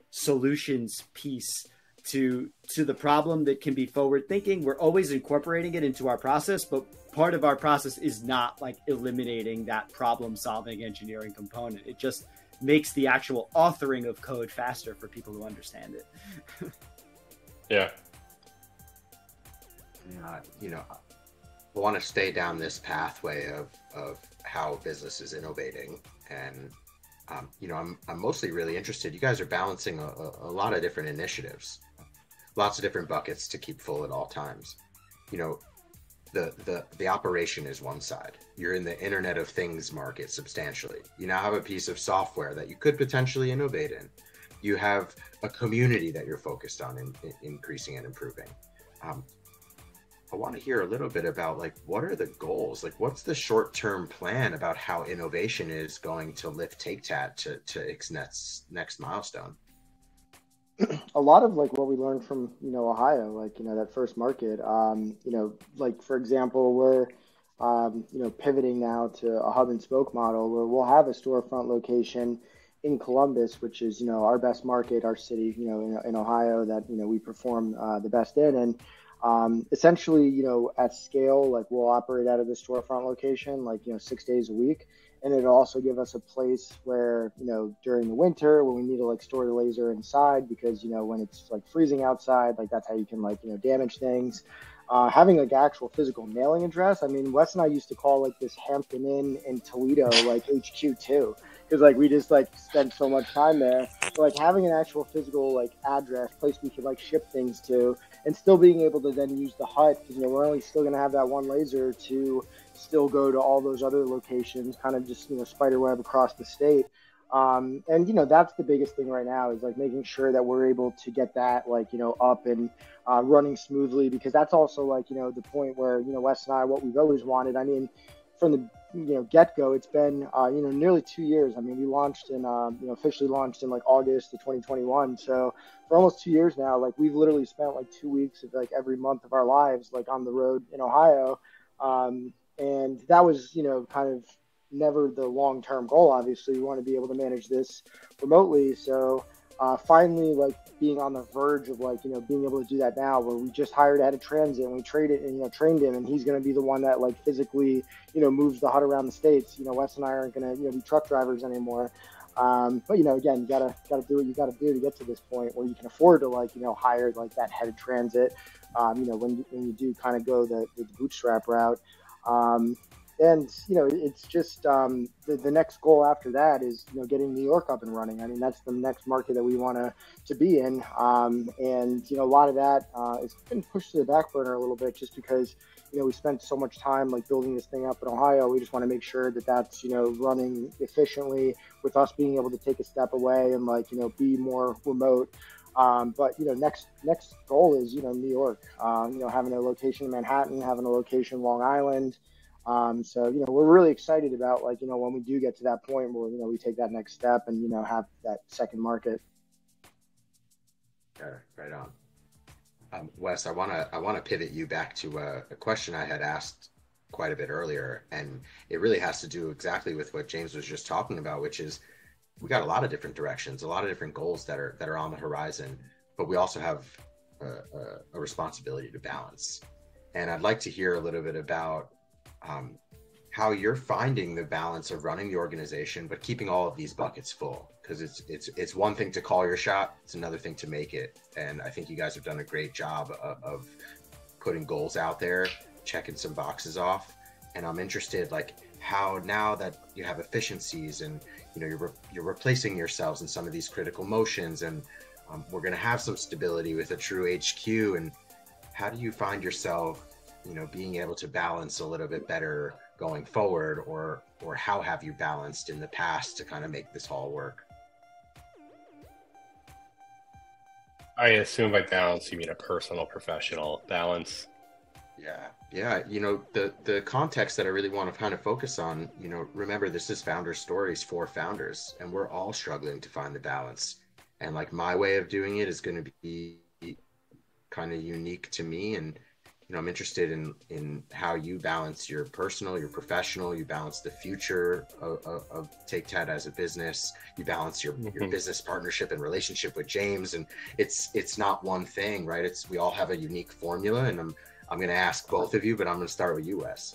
solutions piece to the problem that can be forward thinking. We're always incorporating it into our process, but part of our process is not like eliminating that problem solving engineering component. It just makes the actual authoring of code faster for people who understand it. Yeah. I want to stay down this pathway of how business is innovating. And, I'm mostly really interested. You guys are balancing a lot of different initiatives, lots of different buckets to keep full at all times. The operation is one side. You're in the Internet of Things market substantially. You now have a piece of software that you could potentially innovate in. You have a community that you're focused on in increasing and improving. I want to hear a little bit about like, what are the goals? Like, what's the short-term plan about how innovation is going to lift TakeTatt to its next milestone? A lot of like what we learned from Ohio, like that first market, like for example, we're pivoting now to a hub and spoke model where we'll have a storefront location in Columbus, which is our best market, our city in Ohio that we perform the best in. And essentially at scale, like we'll operate out of the storefront location like 6 days a week. And it'll also give us a place where, during the winter when we need to like store the laser inside, because, when it's like freezing outside, like that's how you can like, damage things. Having like actual physical mailing address. I mean, Wes and I used to call like this Hampton Inn in Toledo, like HQ 2, because like we just like spent so much time there. So like having an actual physical like address, place we could like ship things to, and still being able to then use the hut, because we're only still going to have that one laser to still go to all those other locations, kind of just spider web across the state. And that's the biggest thing right now is like making sure that we're able to get that like up and running smoothly, because that's also like the point where Wes and I, what we've always wanted. I mean, from the get-go, it's been nearly 2 years. I mean, we launched in officially launched in like August of 2021. So for almost 2 years now, like we've literally spent like 2 weeks of like every month of our lives like on the road in Ohio, and that was kind of never the long-term goal. Obviously, we want to be able to manage this remotely. So finally, like being on the verge of like being able to do that now, where we just hired a head of transit and we trained him, and he's going to be the one that like physically moves the hut around the states. Wes and I aren't going to be truck drivers anymore. But again, you gotta do what you gotta do to get to this point where you can afford to like hire like that head of transit. When you do kind of go the bootstrap route. And it's just the next goal after that is getting New York up and running. I mean, that's the next market that we want to be in, and a lot of that has been pushed to the back burner a little bit just because we spent so much time like building this thing up in Ohio. We just want to make sure that that's running efficiently with us being able to take a step away and like be more remote. But next goal is New York. Having a location in Manhattan, having a location in Long Island. So we're really excited about like when we do get to that point where we take that next step and have that second market. Yeah, right on. Wes, I wanna pivot you back to a question I had asked quite a bit earlier, and it really has to do exactly with what James was just talking about, which is we got a lot of different directions, a lot of different goals that are on the horizon, but we also have a responsibility to balance. And I'd like to hear a little bit about how you're finding the balance of running the organization, but keeping all of these buckets full, because it's one thing to call your shot, it's another thing to make it. And I think you guys have done a great job of putting goals out there, checking some boxes off. And I'm interested, like how now that you have efficiencies and you're replacing yourselves in some of these critical motions, and we're going to have some stability with a true HQ. And how do you find yourself being able to balance a little bit better going forward, or how have you balanced in the past to kind of make this all work? I assume by balance you mean a personal, professional balance. Yeah. The context that I really want to kind of focus on, remember this is Founder Stories for founders, and we're all struggling to find the balance. And like my way of doing it is going to be kind of unique to me, and I'm interested in how you balance your personal, your professional, you balance the future of TakeTatt as a business, you balance your business partnership and relationship with James. And it's not one thing, right? We all have a unique formula, and I'm going to ask both of you, but I'm going to start with you, Wes.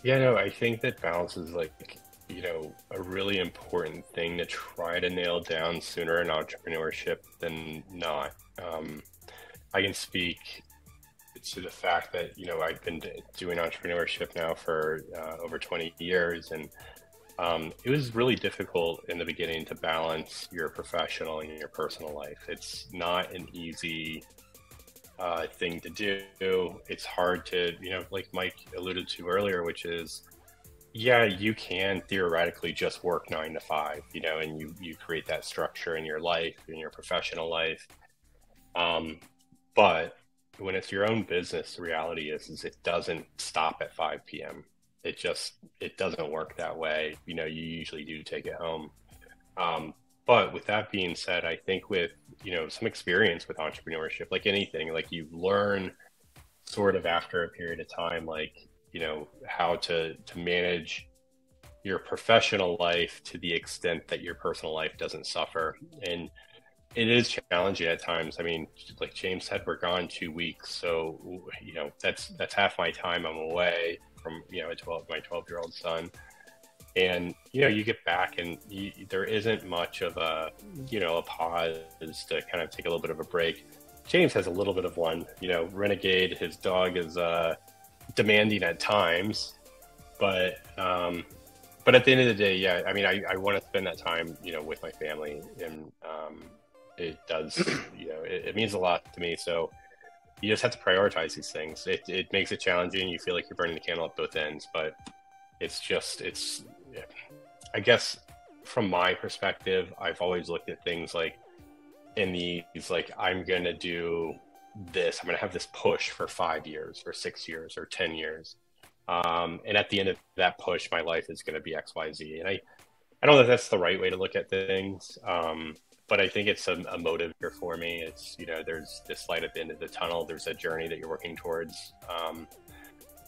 Yeah, no, I think that balance is like, a really important thing to try to nail down sooner in entrepreneurship than not. I can speak to the fact that, I've been doing entrepreneurship now for over 20 years. And it was really difficult in the beginning to balance your professional and your personal life. It's not an easy thing to do. It's hard to, like Mike alluded to earlier, which is, yeah, you can theoretically just work 9 to 5, and you create that structure in your life, in your professional life. But when it's your own business, the reality is it doesn't stop at 5 p.m. It doesn't work that way. You usually do take it home. But with that being said, I think with, some experience with entrepreneurship, like anything, like you learn sort of after a period of time, like, how to manage your professional life to the extent that your personal life doesn't suffer. And it is challenging at times. I mean, like James said, we're gone 2 weeks. So, that's half my time I'm away from, my 12-year-old son. And, you get back and there isn't much of a pause to kind of take a little bit of a break. James has a little bit of one, Renegade, his dog is demanding at times, but at the end of the day, yeah, I mean, I want to spend that time, with my family, and it does, it means a lot to me. So you just have to prioritize these things. It makes it challenging. You feel like you're burning the candle at both ends, but I guess from my perspective, I've always looked at things like in these, like, I'm going to do this, I'm going to have this push for 5 years or 6 years or 10 years. And at the end of that push, my life is going to be X, Y, Z. And I don't know if that's the right way to look at things. But I think it's a motivator for me. It's, there's this light at the end of the tunnel. There's a journey that you're working towards.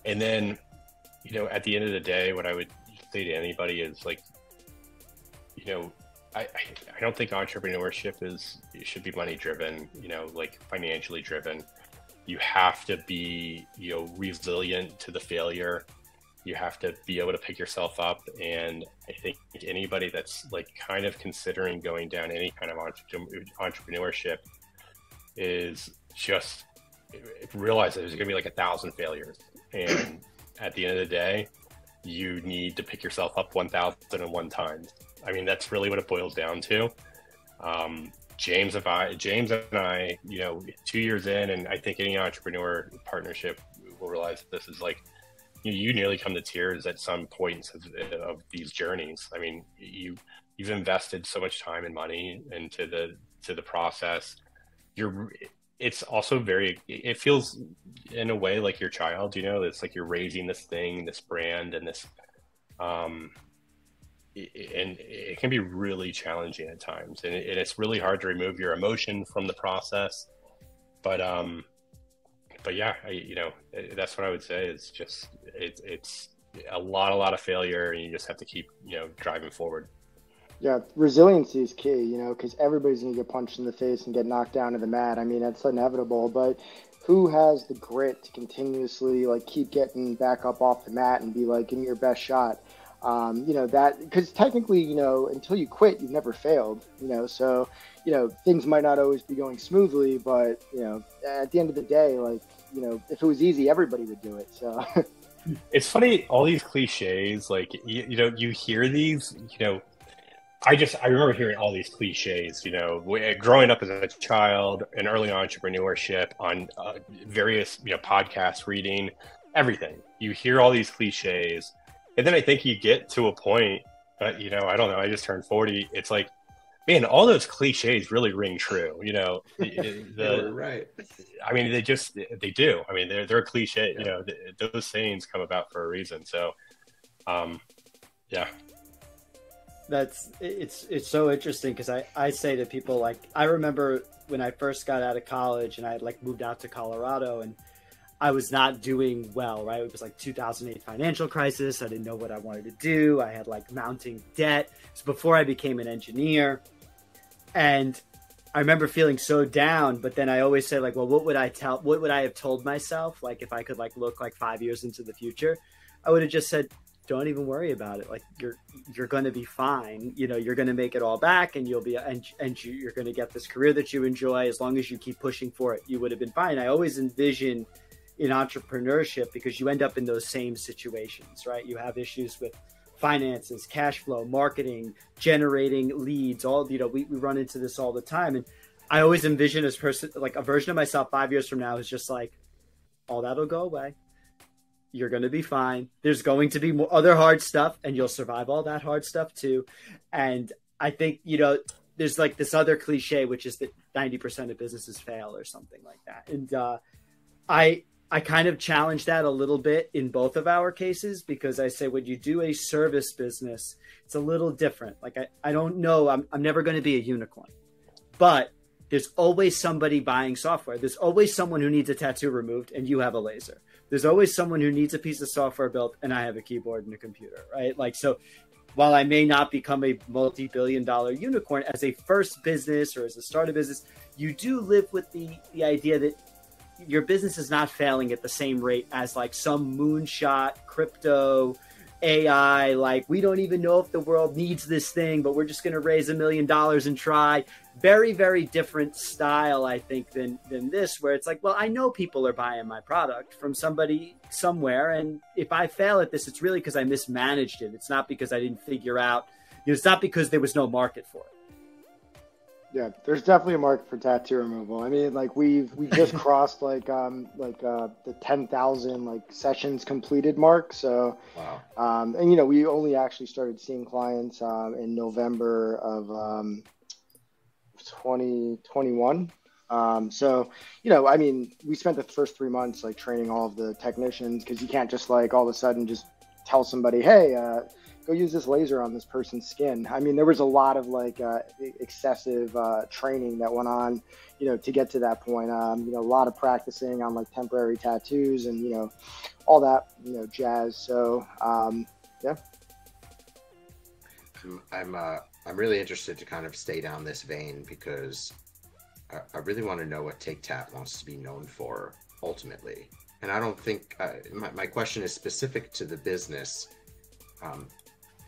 And then, at the end of the day, what I would say to anybody is like, I don't think entrepreneurship should be money driven, like financially driven. You have to be, resilient to the failure. You have to be able to pick yourself up. And I think anybody that's like kind of considering going down any kind of entrepreneurship is just realize that there's going to be like 1,000 failures. And at the end of the day, you need to pick yourself up 1,001 times. I mean, that's really what it boils down to. James and I, 2 years in, and I think any entrepreneur partnership will realize that this is like, you nearly come to tears at some points of these journeys. I mean, you've invested so much time and money into the process. It's also it feels in a way like your child, it's like you're raising this thing, this brand, and this, and it can be really challenging at times, and it's really hard to remove your emotion from the process. But yeah, that's what I would say is just, it's a lot of failure, and you just have to keep, driving forward. Yeah, resiliency is key, because everybody's going to get punched in the face and get knocked down to the mat. I mean, that's inevitable, but who has the grit to continuously like keep getting back up off the mat and be like, give me your best shot? That, because technically, until you quit, you've never failed, so, things might not always be going smoothly, but, at the end of the day, like, if it was easy, everybody would do it. So it's funny, all these cliches, like, you hear these, I remember hearing all these cliches, growing up as a child, in early entrepreneurship, on various, podcasts, reading, everything. You hear all these cliches. And then I think you get to a point, I don't know, I just turned 40. It's like, man, all those cliches really ring true. Right. I mean, they do. I mean, they're a cliche, yeah. Those sayings come about for a reason. So, yeah. It's so interesting because I say to people, like, I remember when I first got out of college and I had like moved out to Colorado, and I was not doing well, right? It was like 2008 financial crisis. I didn't know what I wanted to do. I had like mounting debt. It was before I became an engineer. And I remember feeling so down, but then I always say like, well, what would I have told myself? Like, if I could like look like 5 years into the future, I would have just said, don't even worry about it. Like, you're going to be fine. You're going to make it all back, and you're going to get this career that you enjoy. As long as you keep pushing for it, you would have been fine. I always envision in entrepreneurship, because you end up in those same situations, right? You have issues with finances, cash flow, marketing, generating leads, all, we run into this all the time. And I always envision a version of myself 5 years from now is just like, all that'll go away. You're going to be fine. There's going to be more other hard stuff, and you'll survive all that hard stuff too. And I think, there's like this other cliche, which is that 90% of businesses fail or something like that. And I kind of challenge that a little bit in both of our cases, because I say when you do a service business, it's a little different. Like, I don't know, I'm never going to be a unicorn, but there's always somebody buying software. There's always someone who needs a tattoo removed and you have a laser. There's always someone who needs a piece of software built and I have a keyboard and a computer, right? Like, so while I may not become a multi-billion-dollar unicorn as a first business or as a startup business, you do live with the idea that your business is not failing at the same rate as like some moonshot crypto AI. Like, we don't even know if the world needs this thing, but we're just going to raise $1 million and try. Very, very different style, I think, than this, where it's like, well, I know people are buying my product from somebody somewhere. And if I fail at this, it's really because I mismanaged it. It's not because I didn't figure out, it's not because there was no market for it. Yeah, there's definitely a market for tattoo removal. I mean, like we just crossed the 10,000 sessions completed mark. So, wow. And we only actually started seeing clients in November of 2021. So, you know, I mean, we spent the first 3 months like training all of the technicians because you can't just like all of a sudden just tell somebody, hey, go use this laser on this person's skin. I mean, there was a lot of like excessive training that went on, you know, to get to that point. You know, a lot of practicing on like temporary tattoos and, you know, all that, you know, jazz. So, yeah. I'm really interested to kind of stay down this vein because I really want to know what TakeTatt wants to be known for ultimately. And I don't think my question is specific to the business. I'm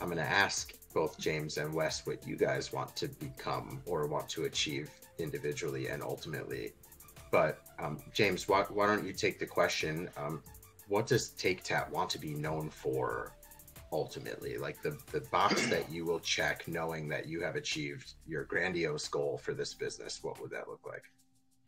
going to ask both James and Wes what you guys want to become or want to achieve individually and ultimately. But James, why don't you take the question? What does TakeTatt want to be known for ultimately? Like the box that you will check knowing that you have achieved your grandiose goal for this business, what would that look like?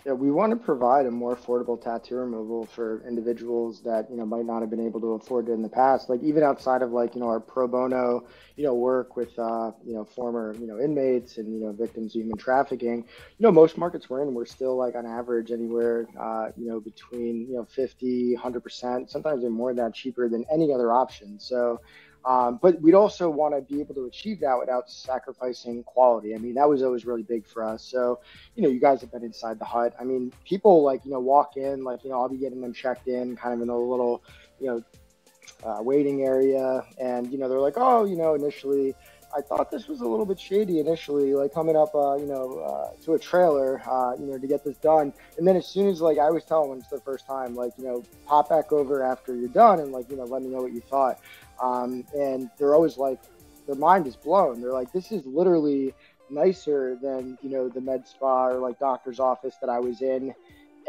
Yeah, we want to provide a more affordable tattoo removal for individuals that, you know, might not have been able to afford it in the past. Like even outside of like, you know, our pro bono, you know, work with, you know, former, you know, inmates and, you know, victims of human trafficking, you know, most markets we're in, we're still like on average anywhere, you know, between, you know, 50, 100%, sometimes even more than that cheaper than any other option. So, but we'd also want to be able to achieve that without sacrificing quality. I mean, that was always really big for us. So, you know, you guys have been inside the hut. I mean, people like, you know, walk in, like, you know, I'll be getting them checked in kind of in a little, you know, waiting area. And, you know, they're like, oh, you know, initially, I thought this was a little bit shady initially, like coming up, you know, to a trailer, you know, to get this done. And then as soon as like I always tell them when it's their first time, like, you know, pop back over after you're done and like, you know, let me know what you thought. And they're always like, their mind is blown. They're like, this is literally nicer than, you know, the med spa or like doctor's office that I was in.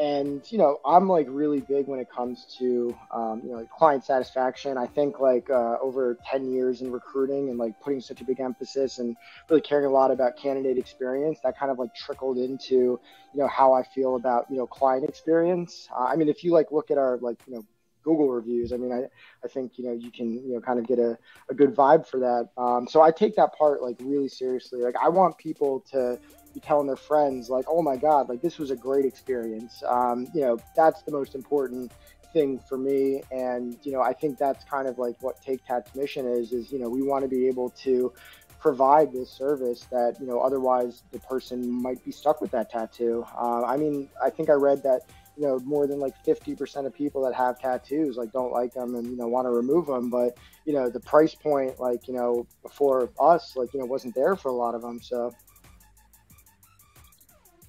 And, you know, I'm like really big when it comes to, you know, like client satisfaction. I think like over 10 years in recruiting and like putting such a big emphasis and really caring a lot about candidate experience, that kind of like trickled into, you know, how I feel about, you know, client experience. I mean, if you like look at our like, you know, Google reviews, I mean, I think, you know, you can, you know, kind of get a good vibe for that. So I take that part like really seriously. Like I want people to be telling their friends like, oh my God, like this was a great experience. You know, that's the most important thing for me. And, you know, I think that's kind of like what TakeTatt's mission is, you know, we want to be able to provide this service that, you know, otherwise the person might be stuck with that tattoo. I mean, I think I read that, you know, more than like 50% of people that have tattoos like don't like them and, you know, want to remove them. But, you know, the price point, like, you know, before us, like, you know, wasn't there for a lot of them. So.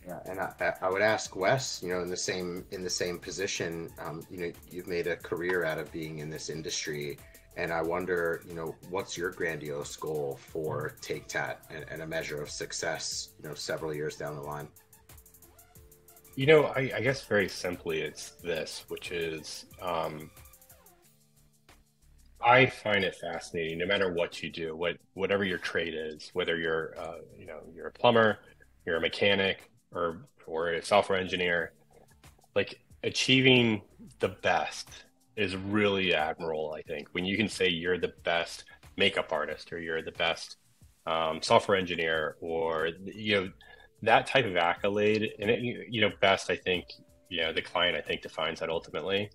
Yeah, and I would ask Wes, you know, in the same position, you know, you've made a career out of being in this industry, and I wonder, you know, what's your grandiose goal for TakeTatt and a measure of success, you know, several years down the line? You know, I guess very simply, it's this, which is, I find it fascinating, no matter what you do, whatever your trade is, whether you're, you know, you're a plumber, you're a mechanic, or a software engineer, like achieving the best is really admirable. I think when you can say you're the best makeup artist or you're the best software engineer, or, you know, that type of accolade, and it, you know, best, I think, you know, the client, I think, defines that ultimately.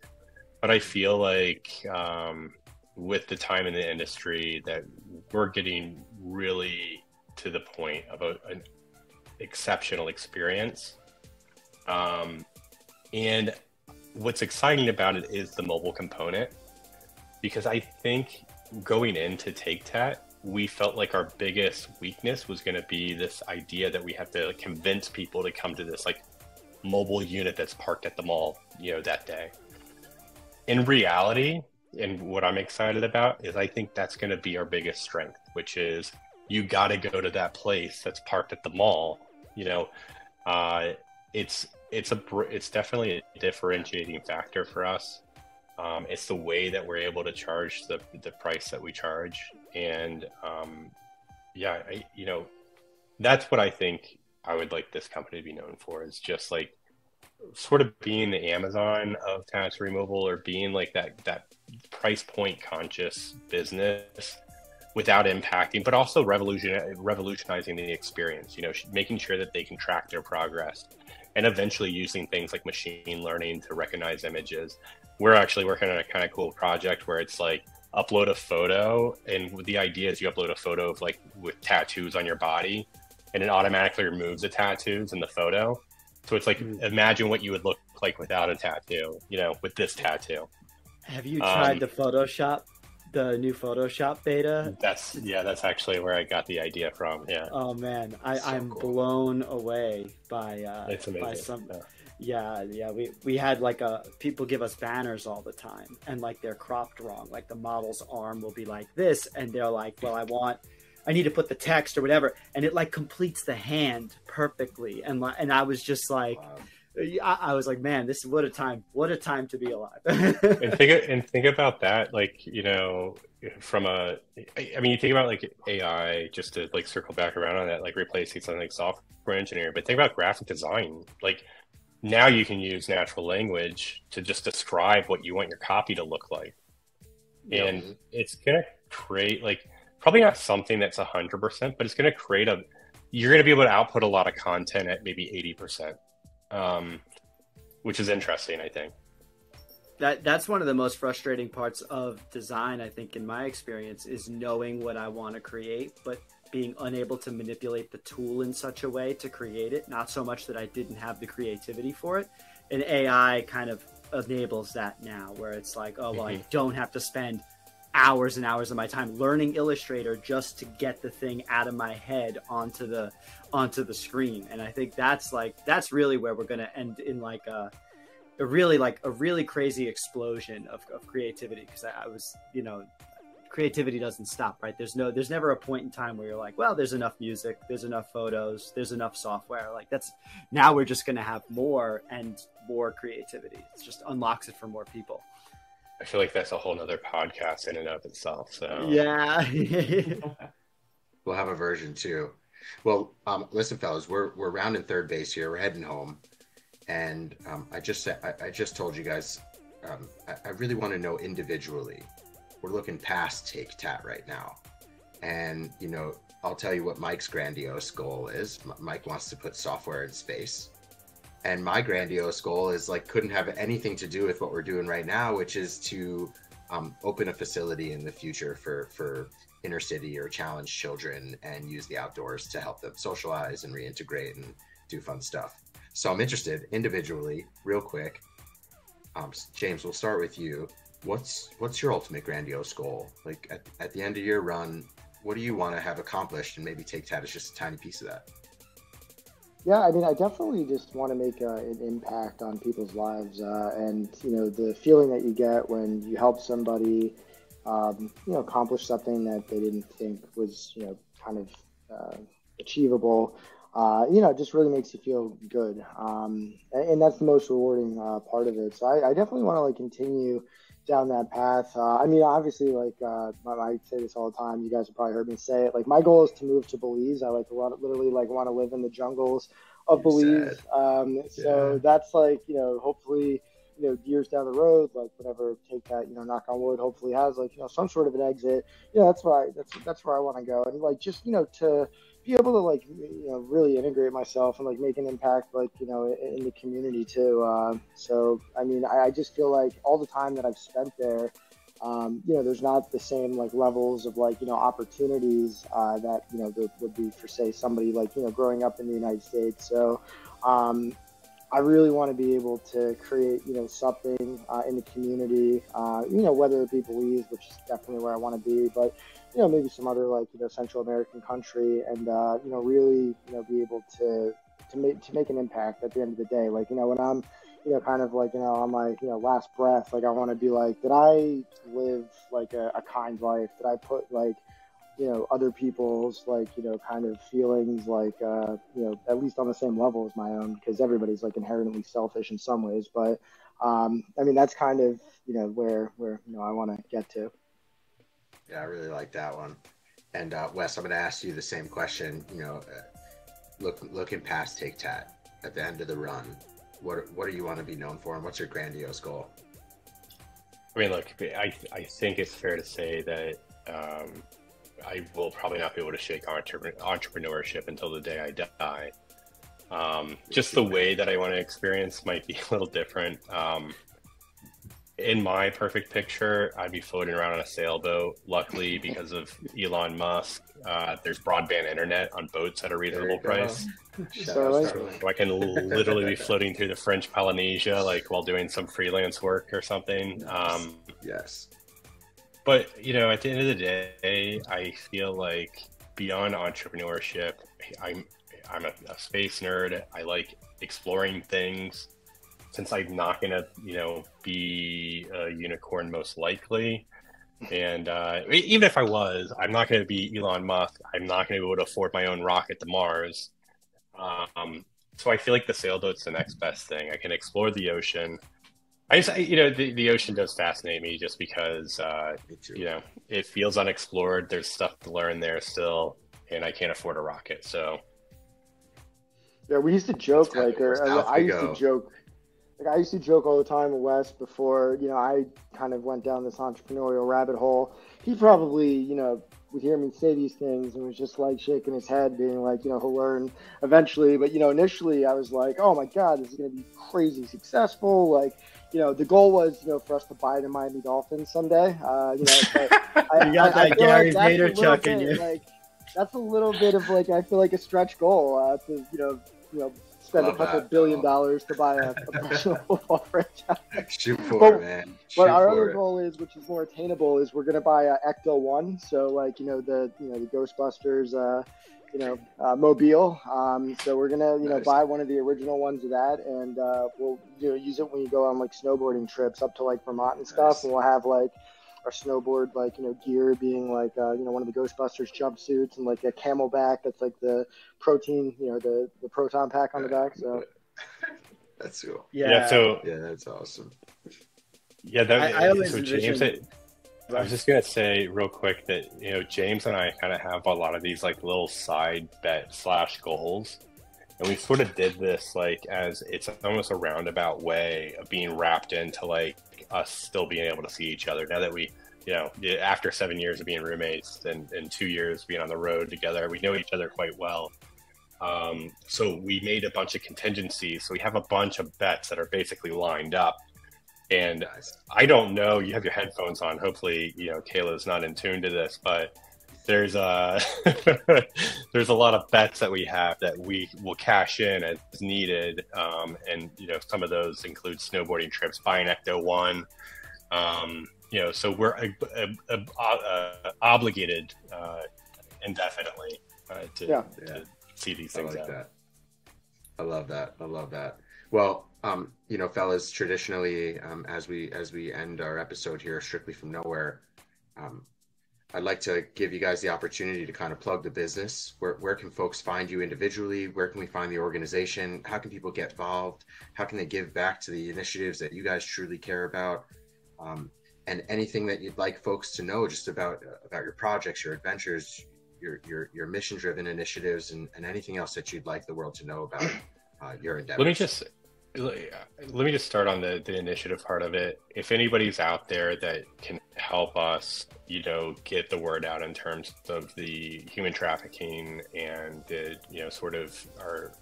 But I feel like with the time in the industry that we're getting really to the point of an exceptional experience. And what's exciting about it is the mobile component, because I think going into TakeTatt, we felt like our biggest weakness was going to be this idea that we have to convince people to come to this like mobile unit that's parked at the mall, you know, that day. In reality, and what I'm excited about is I think that's going to be our biggest strength, which is you got to go to that place that's parked at the mall. You know, it's definitely a differentiating factor for us. It's the way that we're able to charge the price that we charge. And yeah, you know, that's what I think I would like this company to be known for, is just like sort of being the Amazon of tattoo removal, or being like that price point conscious business without impacting, but also revolutionizing the experience, you know, making sure that they can track their progress and eventually using things like machine learning to recognize images. We're actually working on a kind of cool project where it's like upload a photo, and the idea is you upload a photo of like with tattoos on your body, and it automatically removes the tattoos in the photo. So it's like, imagine what you would look like without a tattoo, you know, with this tattoo. Have you tried the new Photoshop beta? That's actually where I got the idea from. Yeah. Oh man, I'm cool. Blown away by it's amazing. By some. Yeah. We had like people give us banners all the time, and like they're cropped wrong. Like the model's arm will be like this, and they're like, well, I need to put the text or whatever, and it like completes the hand perfectly, and I was just like, wow. I was like, man, what a time to be alive. and think about that, like, you know, you think about like AI, just to like circle back around on that, like replacing something like software engineering, but think about graphic design. Like now you can use natural language to just describe what you want your copy to look like. Yep. And it's going to create like, probably not something that's 100%, but it's going to create you're going to be able to output a lot of content at maybe 80%. Which is interesting, I think. That's one of the most frustrating parts of design, I think, in my experience, is knowing what I want to create, but being unable to manipulate the tool in such a way to create it. Not so much that I didn't have the creativity for it. And AI kind of enables that now, where it's like, oh, well, I don't have to spend hours and hours of my time learning Illustrator just to get the thing out of my head onto the screen. And I think that's really where we're going to end in like a really crazy explosion of creativity. Because I was, you know, creativity doesn't stop, right? There's never a point in time where you're like, well, there's enough music, there's enough photos, there's enough software. Like now we're just going to have more and more creativity. It just unlocks it for more people. I feel like that's a whole nother podcast in and of itself. So yeah. We'll have a version 2. Well, listen, fellas, we're rounding third base here. We're heading home, and I just told you guys, I really want to know individually. We're looking past TakeTatt right now, and you know, I'll tell you what Mike's grandiose goal is. Mike wants to put software in space. And my grandiose goal is like, couldn't have anything to do with what we're doing right now, which is to open a facility in the future for inner city or challenged children and use the outdoors to help them socialize and reintegrate and do fun stuff. So I'm interested individually, real quick. James, we'll start with you. What's your ultimate grandiose goal? Like at the end of your run, what do you want to have accomplished? And maybe TakeTatt is just a tiny piece of that. Yeah, I mean, I definitely just want to make an impact on people's lives, and you know, the feeling that you get when you help somebody, you know, accomplish something that they didn't think was, you know, kind of achievable. You know, it just really makes you feel good, and that's the most rewarding part of it. So I definitely want to like continue down that path. I mean, obviously, like I say this all the time. You guys have probably heard me say it. Like, my goal is to move to Belize. I like to literally like want to live in the jungles of Belize. So that's like, you know, hopefully, you know, years down the road, like whenever TakeTatt, you know, knock on wood, hopefully has like, you know, some sort of an exit. You know, that's where I want to go, and like just, you know, to be able to like, you know, really integrate myself and like make an impact, like, you know, in the community too. So I mean, I just feel like all the time that I've spent there, you know, there's not the same like levels of like, you know, opportunities that, you know, there would be for say somebody like, you know, growing up in the United States. So I really want to be able to create, you know, something in the community, you know, whether it be Belize, which is definitely where I want to be, but, you know, maybe some other like, you know, Central American country, and, you know, really, you know, be able to make an impact at the end of the day. Like, you know, when I'm, you know, kind of like, you know, on my, you know, last breath, like I want to be like, did I live like a kind life? Did I put like, you know, other people's like, you know, kind of feelings like, you know, at least on the same level as my own, because everybody's like inherently selfish in some ways. But I mean, that's kind of, you know, where, you know, I want to get to. Yeah, I really like that one. And Wes, I'm going to ask you the same question. You know, looking past TakeTatt at the end of the run, what do you want to be known for, and what's your grandiose goal? I mean, look, I think it's fair to say that I will probably not be able to shake entrepreneurship until the day I die. Just the way that I want to experience might be a little different. In my perfect picture, I'd be floating around on a sailboat. Luckily, because of Elon Musk, there's broadband internet on boats at a reasonable price. So I can literally be floating through the French Polynesia, like while doing some freelance work or something. Yes. But, you know, at the end of the day, I feel like beyond entrepreneurship, I'm a space nerd. I like exploring things. Since I'm not going to, you know, be a unicorn most likely. And even if I was, I'm not going to be Elon Musk. I'm not going to be able to afford my own rocket to Mars. So I feel like the sailboat's the next best thing. I can explore the ocean. You know, the ocean does fascinate me just because, you know, it feels unexplored. There's stuff to learn there still, and I can't afford a rocket. So. Yeah, we used to joke, like, I used to joke all the time with Wes before, you know, I kind of went down this entrepreneurial rabbit hole. He probably, you know, would hear me say these things and was just like shaking his head, being like, you know, he'll learn eventually. But, you know, initially I was like, oh my God, this is going to be crazy successful. Like, you know, the goal was, you know, for us to buy the Miami Dolphins someday. You know, but you got that Gary Vaynerchuk in you. Like, that's a little bit of like, I feel like a stretch goal to, you know, spend a couple $1 billion to buy a professional football franchise. Shoot for it, man. But our other goal is, which is more attainable, is we're going to buy a Ecto 1. So, like, you know, the Ghostbusters, mobile. So we're going to, you know, buy one of the original ones of that, and we'll, you know, use it when you go on like snowboarding trips up to like Vermont and stuff, and we'll have like our snowboard, like, you know, gear being like, you know, one of the Ghostbusters jumpsuits and like a Camelback that's like the protein, you know, the proton pack on the back. So that's cool. Yeah. So yeah, that's awesome. Yeah, I always so James, I was just gonna say real quick that, you know, James and I kind of have a lot of these like little side bet / goals, and we sort of did this like as it's almost a roundabout way of being wrapped into like us still being able to see each other now that we, you know, after 7 years of being roommates and 2 years being on the road together, we know each other quite well. So we made a bunch of contingencies. So we have a bunch of bets that are basically lined up. And I don't know, you have your headphones on. Hopefully, you know, Kayla's not in tune to this, but there's there's a lot of bets that we have that we will cash in as needed. And, you know, some of those include snowboarding trips, buying Ecto 1. You know, so we're obligated indefinitely to see these things out. That. I love that. Well, you know, fellas, traditionally, as we end our episode here, Strictly from Nowhere, I'd like to give you guys the opportunity to kind of plug the business. Where can folks find you individually? Where can we find the organization? How can people get involved? How can they give back to the initiatives that you guys truly care about? And anything that you'd like folks to know just about your projects, your adventures, your mission-driven initiatives, and anything else that you'd like the world to know about your endeavors. Let me just start on the initiative part of it. If anybody's out there that can help us, you know, get the word out in terms of the human trafficking and the, you know, sort of our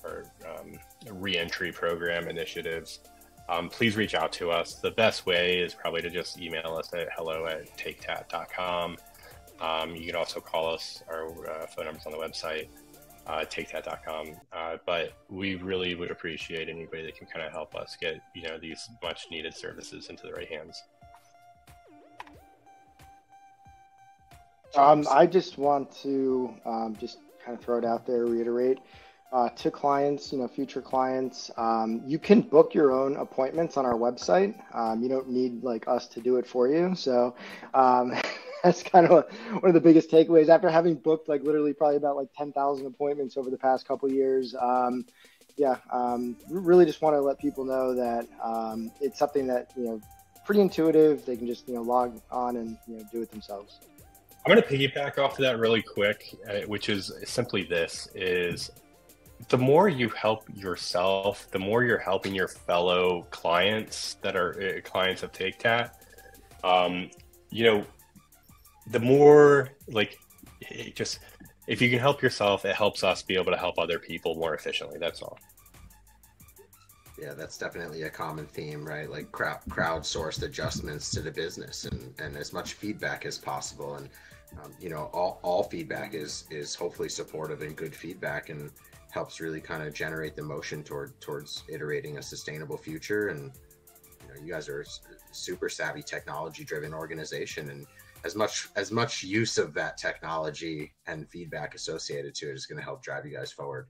reentry program initiatives, please reach out to us. The best way is probably to just email us at hello@TakeTatt.com. You can also call us. Our phone number's on the website. TakeTatt.com. But we really would appreciate anybody that can kind of help us get, you know, these much needed services into the right hands. I just want to just kind of throw it out there, reiterate to clients, you know, future clients, you can book your own appointments on our website. You don't need like us to do it for you. So that's kind of one of the biggest takeaways after having booked like literally probably about like 10,000 appointments over the past couple of years. Really just want to let people know that it's something that, you know, pretty intuitive. They can just, you know, log on and, you know, do it themselves. I'm going to piggyback off of that really quick, which is simply this, is the more you help yourself, the more you're helping your fellow clients that are clients of TakeTatt. You know, the more like it just, if you can help yourself, it helps us be able to help other people more efficiently. That's all. Yeah, that's definitely a common theme, right? Like crowdsourced adjustments to the business, and as much feedback as possible. And you know, all feedback is hopefully supportive and good feedback, and helps really kind of generate the motion towards iterating a sustainable future. And you know, you guys are a super savvy, technology driven organization, and as much use of that technology and feedback associated to it is going to help drive you guys forward.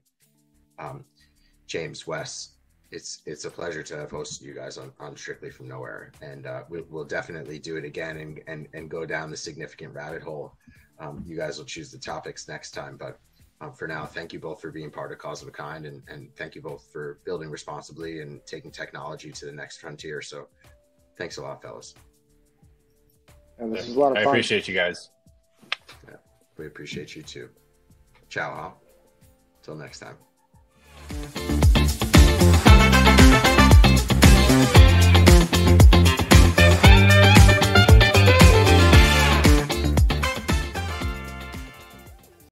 James, Wes, it's a pleasure to have hosted you guys on Strictly from Nowhere, and we'll definitely do it again and go down the significant rabbit hole. You guys will choose the topics next time, but for now, thank you both for being part of Cause of a Kind, and thank you both for building responsibly and taking technology to the next frontier. So thanks a lot, fellas. And this is a lot of fun. I appreciate you guys. Yeah, we appreciate you too. Ciao, huh? Till next time.